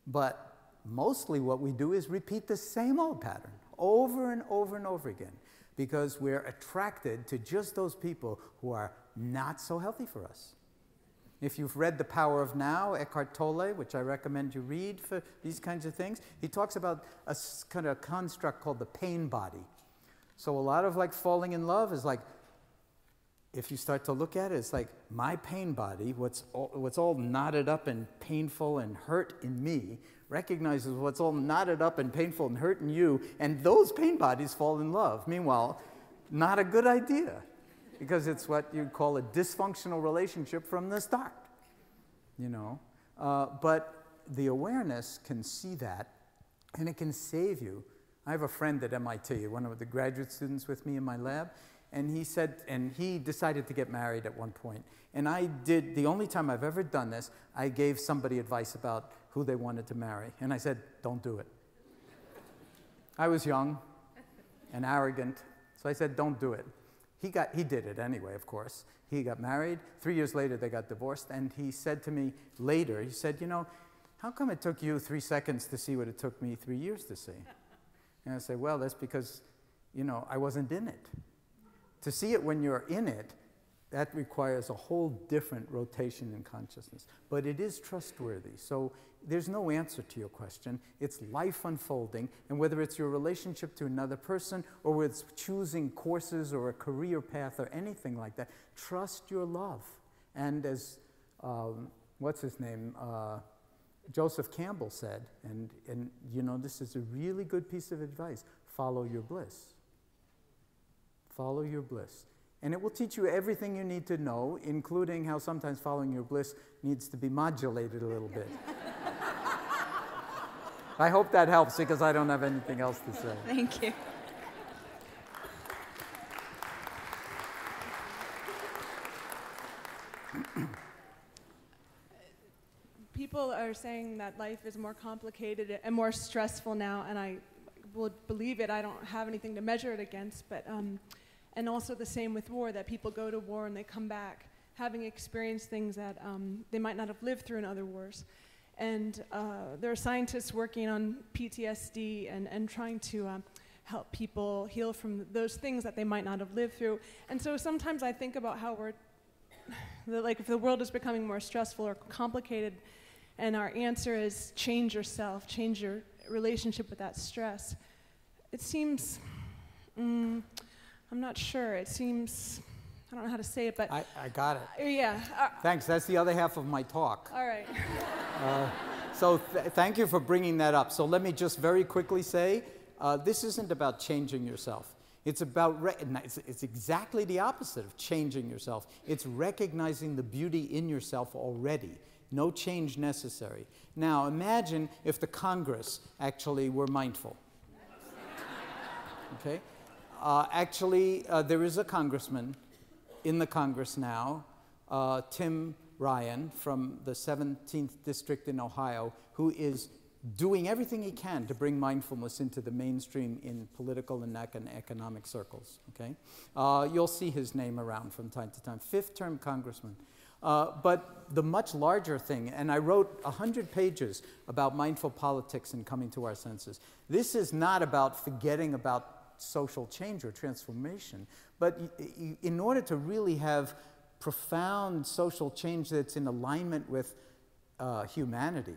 But mostly what we do is repeat the same old pattern over and over and over again, because we're attracted to just those people who are not so healthy for us. If you've read The Power of Now, Eckhart Tolle, which I recommend you read for these kinds of things, he talks about a kind of construct called the pain body. So a lot of like falling in love is like, if you start to look at it, it's like my pain body, what's all knotted up and painful and hurt in me, recognizes what's all knotted up and painful and hurt in you, and those pain bodies fall in love. Meanwhile, not a good idea, because it's what you'd call a dysfunctional relationship from the start, But the awareness can see that, and it can save you. I have a friend at MIT, one of the graduate students with me in my lab, and he decided to get married at one point. And the only time I've ever done this, I gave somebody advice about who they wanted to marry. And I said, don't do it. I was young and arrogant, so I said, don't do it. He did it anyway, of course. He got married. 3 years later, they got divorced. And he said to me later, he said, how come it took you 3 seconds to see what it took me 3 years to see? And I said, well, that's because, I wasn't in it. To see it when you're in it, that requires a whole different rotation in consciousness. But it is trustworthy. So there's no answer to your question. It's life unfolding. And whether it's your relationship to another person or whether it's choosing courses or a career path or anything like that, trust your love. And as, what's his name? Joseph Campbell said, and this is a really good piece of advice, follow your bliss. Follow your bliss. And it will teach you everything you need to know, including how sometimes following your bliss needs to be modulated a little bit. I hope that helps because I don't have anything else to say. Thank you. People are saying that life is more complicated and more stressful now, and I would believe it. I don't have anything to measure it against, but and also the same with war, that people go to war and they come back having experienced things that they might not have lived through in other wars. And there are scientists working on PTSD and trying to help people heal from those things that they might not have lived through. And so sometimes I think about how like if the world is becoming more stressful or complicated, and our answer is change yourself, change your relationship with that stress. It seems, I'm not sure, it seems, I don't know how to say it, but... I got it. Yeah. Thanks, that's the other half of my talk. All right. So thank you for bringing that up. So let me just very quickly say, this isn't about changing yourself. It's about, it's exactly the opposite of changing yourself. It's recognizing the beauty in yourself already. No change necessary. Now, imagine if the Congress actually were mindful. Okay? Actually, there is a congressman in the Congress now, Tim Ryan from the 17th District in Ohio, who is doing everything he can to bring mindfulness into the mainstream in political and economic circles. Okay? You'll see his name around from time to time. Fifth-term congressman. But the much larger thing, and I wrote 100 pages about mindful politics and coming to our senses. This is not about forgetting about social change or transformation, but in order to really have profound social change that's in alignment with humanity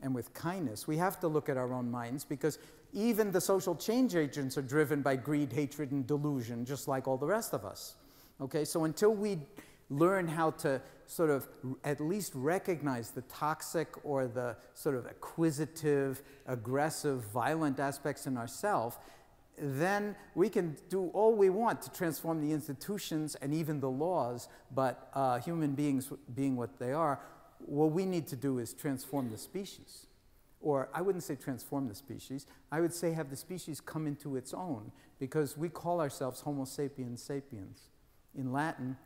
and with kindness, we have to look at our own minds, because even the social change agents are driven by greed, hatred, and delusion, just like all the rest of us. Okay, so until we learn how to sort of at least recognize the toxic or the sort of acquisitive, aggressive, violent aspects in ourselves, then we can do all we want to transform the institutions and even the laws, but human beings being what they are, what we need to do is transform the species. Or I wouldn't say transform the species, I would say have the species come into its own, because we call ourselves Homo sapiens sapiens. In Latin,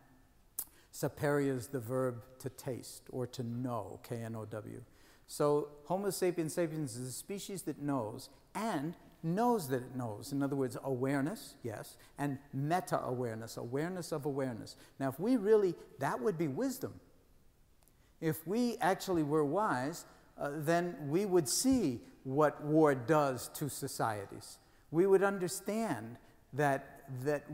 sapere is the verb to taste or to know, K-N-O-W. So Homo sapiens sapiens is a species that knows and knows that it knows. In other words, awareness, yes, and meta-awareness, awareness of awareness. Now, if we really, that would be wisdom. If we actually were wise, then we would see what war does to societies. We would understand that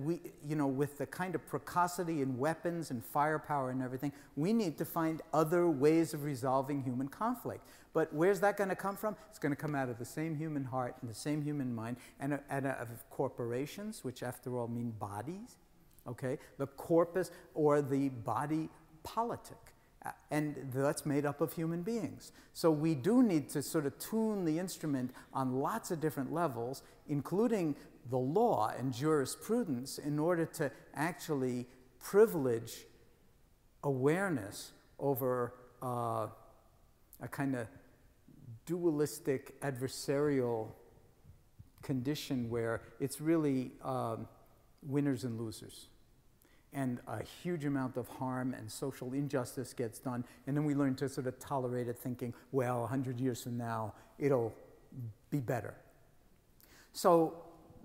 we, you know, with the kind of precocity in weapons and firepower and everything, we need to find other ways of resolving human conflict. But where's that going to come from? It's going to come out of the same human heart and the same human mind, and of corporations, which after all mean bodies, okay? The corpus, or the body politic. And that's made up of human beings. So we do need to sort of tune the instrument on lots of different levels, including the law and jurisprudence, in order to actually privilege awareness over a kind of dualistic, adversarial condition where it's really winners and losers. And a huge amount of harm and social injustice gets done, and then we learn to sort of tolerate it, thinking, well, 100 years from now, it'll be better. So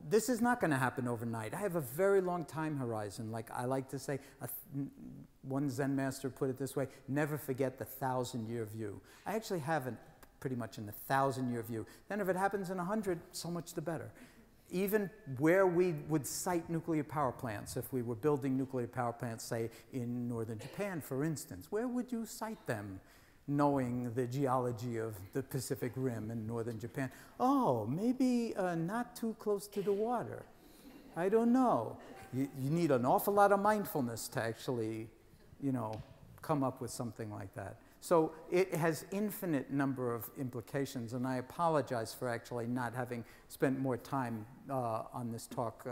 this is not going to happen overnight. I have a very long time horizon. Like I like to say, one Zen master put it this way, never forget the 1,000-year view. I actually have it pretty much in the 1,000-year view. Then if it happens in 100, so much the better. Even where we would site nuclear power plants, if we were building nuclear power plants, say, in northern Japan, for instance, where would you site them, knowing the geology of the Pacific Rim in northern Japan? Oh, maybe not too close to the water. I don't know. You need an awful lot of mindfulness to actually, you know, come up with something like that. So it has infinite number of implications, and I apologize for actually not having spent more time on this talk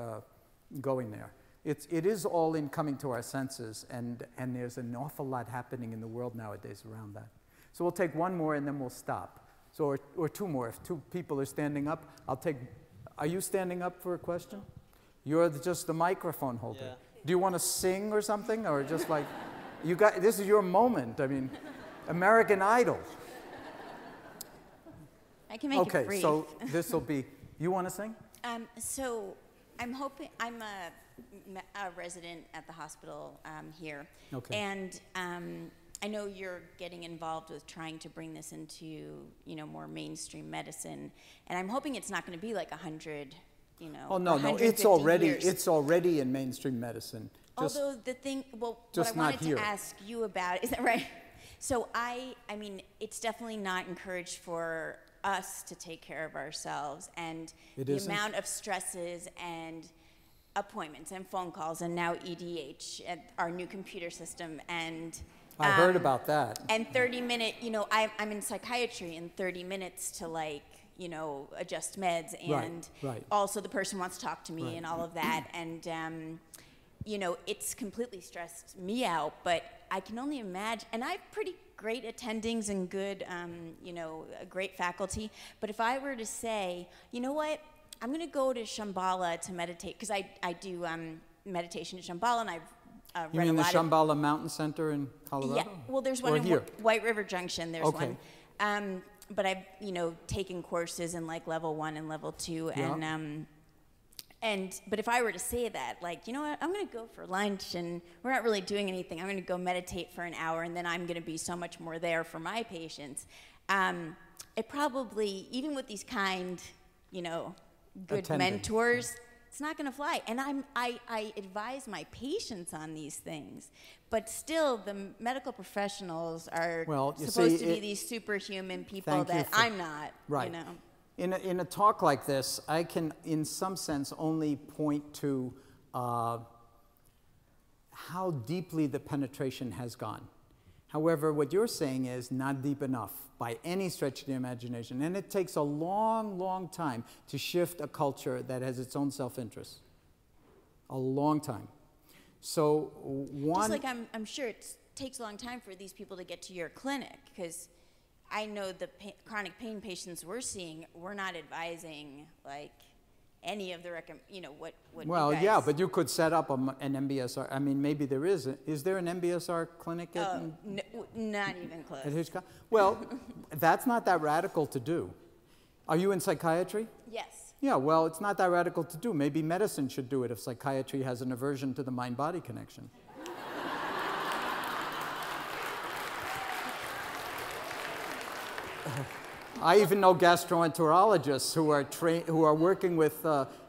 going there. It is all in coming to our senses, and there's an awful lot happening in the world nowadays around that. So we'll take one more and then we'll stop. So, or two more. If two people are standing up, I'll take. Are you standing up for a question? You're just the microphone holder. Yeah. Do you want to sing or something, or just like, you got? This is your moment. I mean, American Idol. I can make it brief. Okay, so this will be. You want to sing? So I'm hoping, I'm a resident at the hospital here. Okay. And I know you're getting involved with trying to bring this into, you know, more mainstream medicine. And I'm hoping it's not going to be like 100, you know, Oh no, no, 150 years. it's already in mainstream medicine. Just, Although the thing, well, just what I not wanted here. to ask you about, is that right? So I mean, it's definitely not encouraged for us to take care of ourselves, and It the isn't? amount of stresses and appointments and phone calls and now EDH, and our new computer system, and I heard about that. and 30-minute, you know, I'm in psychiatry, and 30 minutes to, like, you know, adjust meds, and right. also the person wants to talk to me Right. and all of that, and you know, it's completely stressed me out, but I can only imagine, and I have pretty great attendings and good, you know, great faculty, but if I were to say, you know what, I'm gonna go to Shambhala to meditate, because I do meditation at Shambhala, and I've You read mean a the lot Shambhala Mountain Center in Colorado? yeah, well, there's one Or in here? White River Junction. There's Okay. one. But I've, you know, taken courses in like level 1 and level 2, Yeah. but if I were to say that, like, you know what, I'm going to go for lunch, and we're not really doing anything. I'm going to go meditate for an hour, and then I'm going to be so much more there for my patients. It probably, even with these kind, you know, good Attending. mentors, it's not going to fly. And I advise my patients on these things, but still the medical professionals are Well, you supposed see, to be these superhuman people Thank you that for- I'm not, Right. you know. In a talk like this, I can, in some sense, only point to how deeply the penetration has gone. However, what you're saying is not deep enough by any stretch of the imagination. And it takes a long, long time to shift a culture that has its own self-interest. A long time. So one... Just like I'm sure it takes a long time for these people to get to your clinic, because I know the chronic pain patients we're seeing, we're not advising, like, any of the you know, what Well, you guys... yeah, but you could set up an MBSR. I mean, maybe there is. Is there an MBSR clinic at, not even close. at Hitchcock? Well, that's not that radical to do. Are you in psychiatry? Yes. Yeah, well, it's not that radical to do. Maybe medicine should do it if psychiatry has an aversion to the mind-body connection. I even know gastroenterologists who are working with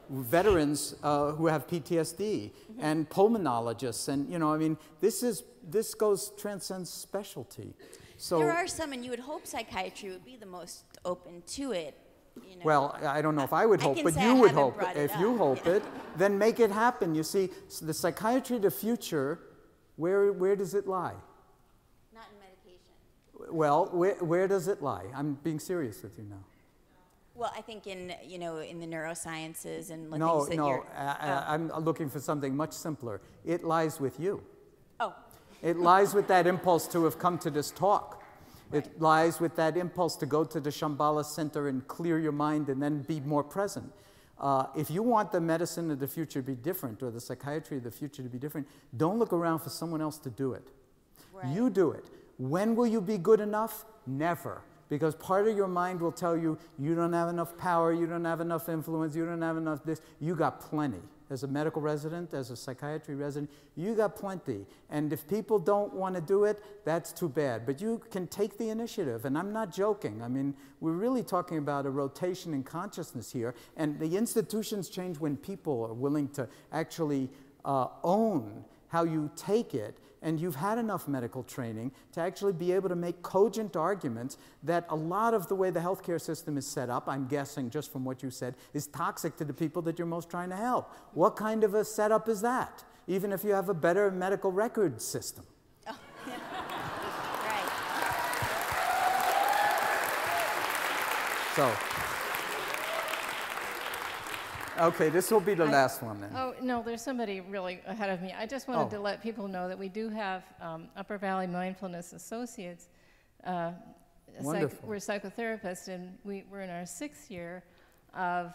veterans who have PTSD, and pulmonologists, and you know, I mean, this transcends specialty. So There are some, and you would hope psychiatry would be the most open to it. You know. well, I don't know if I would I hope, can but say you I would haven't hope. brought it If you up, hope yeah. it, then make it happen. You see, the psychiatry of the future, where does it lie? Not in medication. Well, where does it lie? I'm being serious with you now. Well, I think in, you know, in the neurosciences and like No, things that no, you're... I'm looking for something much simpler. It lies with you. Oh. It lies with that impulse to have come to this talk. It lies with that impulse to go to the Shambhala Center and clear your mind and then be more present. If you want the medicine of the future to be different, or the psychiatry of the future to be different, don't look around for someone else to do it. Right. You do it. When will you be good enough? Never. Because part of your mind will tell you, you don't have enough power, you don't have enough influence, you don't have enough this. You got plenty. As a medical resident, as a psychiatry resident, you got plenty. And if people don't want to do it, that's too bad. But you can take the initiative, and I'm not joking. I mean, we're really talking about a rotation in consciousness here, and the institutions change when people are willing to actually own how you take it, and you've had enough medical training to actually be able to make cogent arguments that a lot of the way the healthcare system is set up, I'm guessing just from what you said, is toxic to the people that you're most trying to help. What kind of a setup is that, even if you have a better medical record system? Oh, yeah. Right. So, okay, this will be the last one then. Oh, no, there's somebody really ahead of me. I just wanted to let people know that we do have Upper Valley Mindfulness Associates Wonderful. we're psychotherapists, and we're in our 6th year of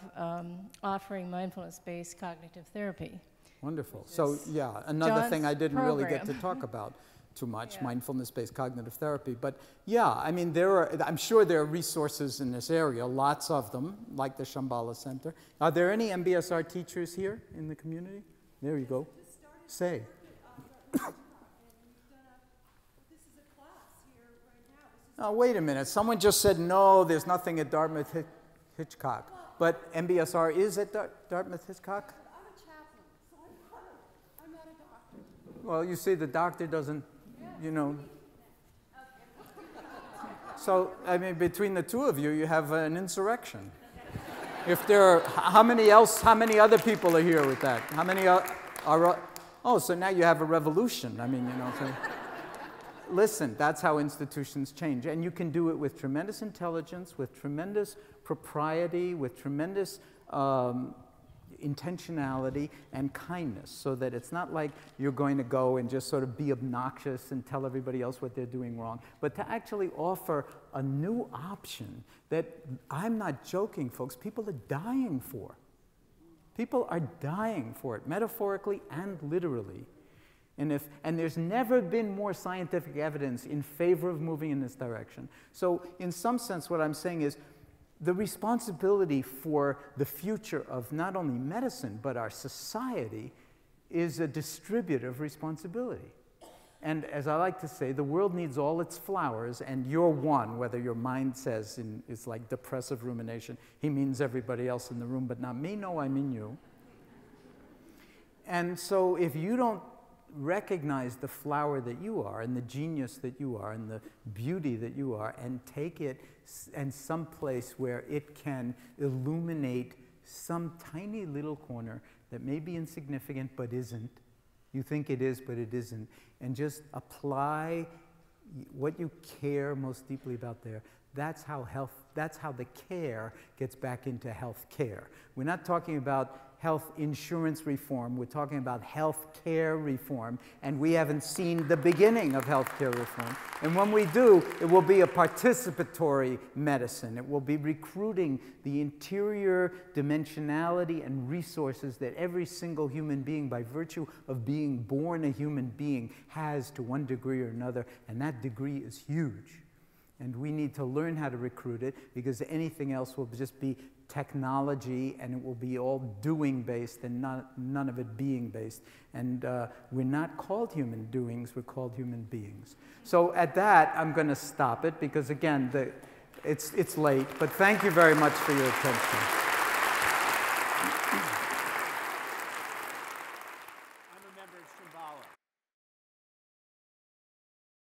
offering mindfulness-based cognitive therapy. Wonderful. So yeah, another thing I didn't really get to program. talk about too much, Yeah. mindfulness-based cognitive therapy. But yeah, I mean, I'm sure there are resources in this area, lots of them, like the Shambhala Center. Are there any MBSR teachers here in the community? There you go. Say. Oh, wait a minute. Someone just said, no, there's nothing at Dartmouth Hitchcock. But MBSR is at Dartmouth Hitchcock? I'm a chaplain, so I'm not a doctor. Well, you see, the doctor doesn't, you know. So, I mean, between the two of you, you have an insurrection. If there are, how many other people are here with that? How many are oh, so now you have a revolution. I mean, you know, so. Listen, that's how institutions change. And you can do it with tremendous intelligence, with tremendous propriety, with tremendous intentionality and kindness, so that it's not like you're going to go and just sort of be obnoxious and tell everybody else what they're doing wrong, but to actually offer a new option that, I'm not joking, folks, people are dying for. People are dying for it, metaphorically and literally. And there's never been more scientific evidence in favor of moving in this direction. So in some sense, what I'm saying is the responsibility for the future of not only medicine, but our society is a distributive responsibility. And as I like to say, the world needs all its flowers, and you're one, whether your mind says it's like depressive rumination, he means everybody else in the room, but not me. No, I mean you. And so if you don't recognize the flower that you are and the genius that you are and the beauty that you are and take it and some place where it can illuminate some tiny little corner that may be insignificant but isn't. You think it is, but it isn't. And just apply what you care most deeply about there. That's how the care gets back into health care. We're not talking about health insurance reform, we're talking about health care reform, and we haven't seen the beginning of health care reform. And when we do, it will be a participatory medicine. It will be recruiting the interior dimensionality and resources that every single human being, by virtue of being born a human being, has to one degree or another, and that degree is huge. And we need to learn how to recruit it, because anything else will just be technology, and it will be all doing-based and none of it being-based. And we're not called human doings, we're called human beings. So at that, I'm going to stop it, because again, it's late. But thank you very much for your attention.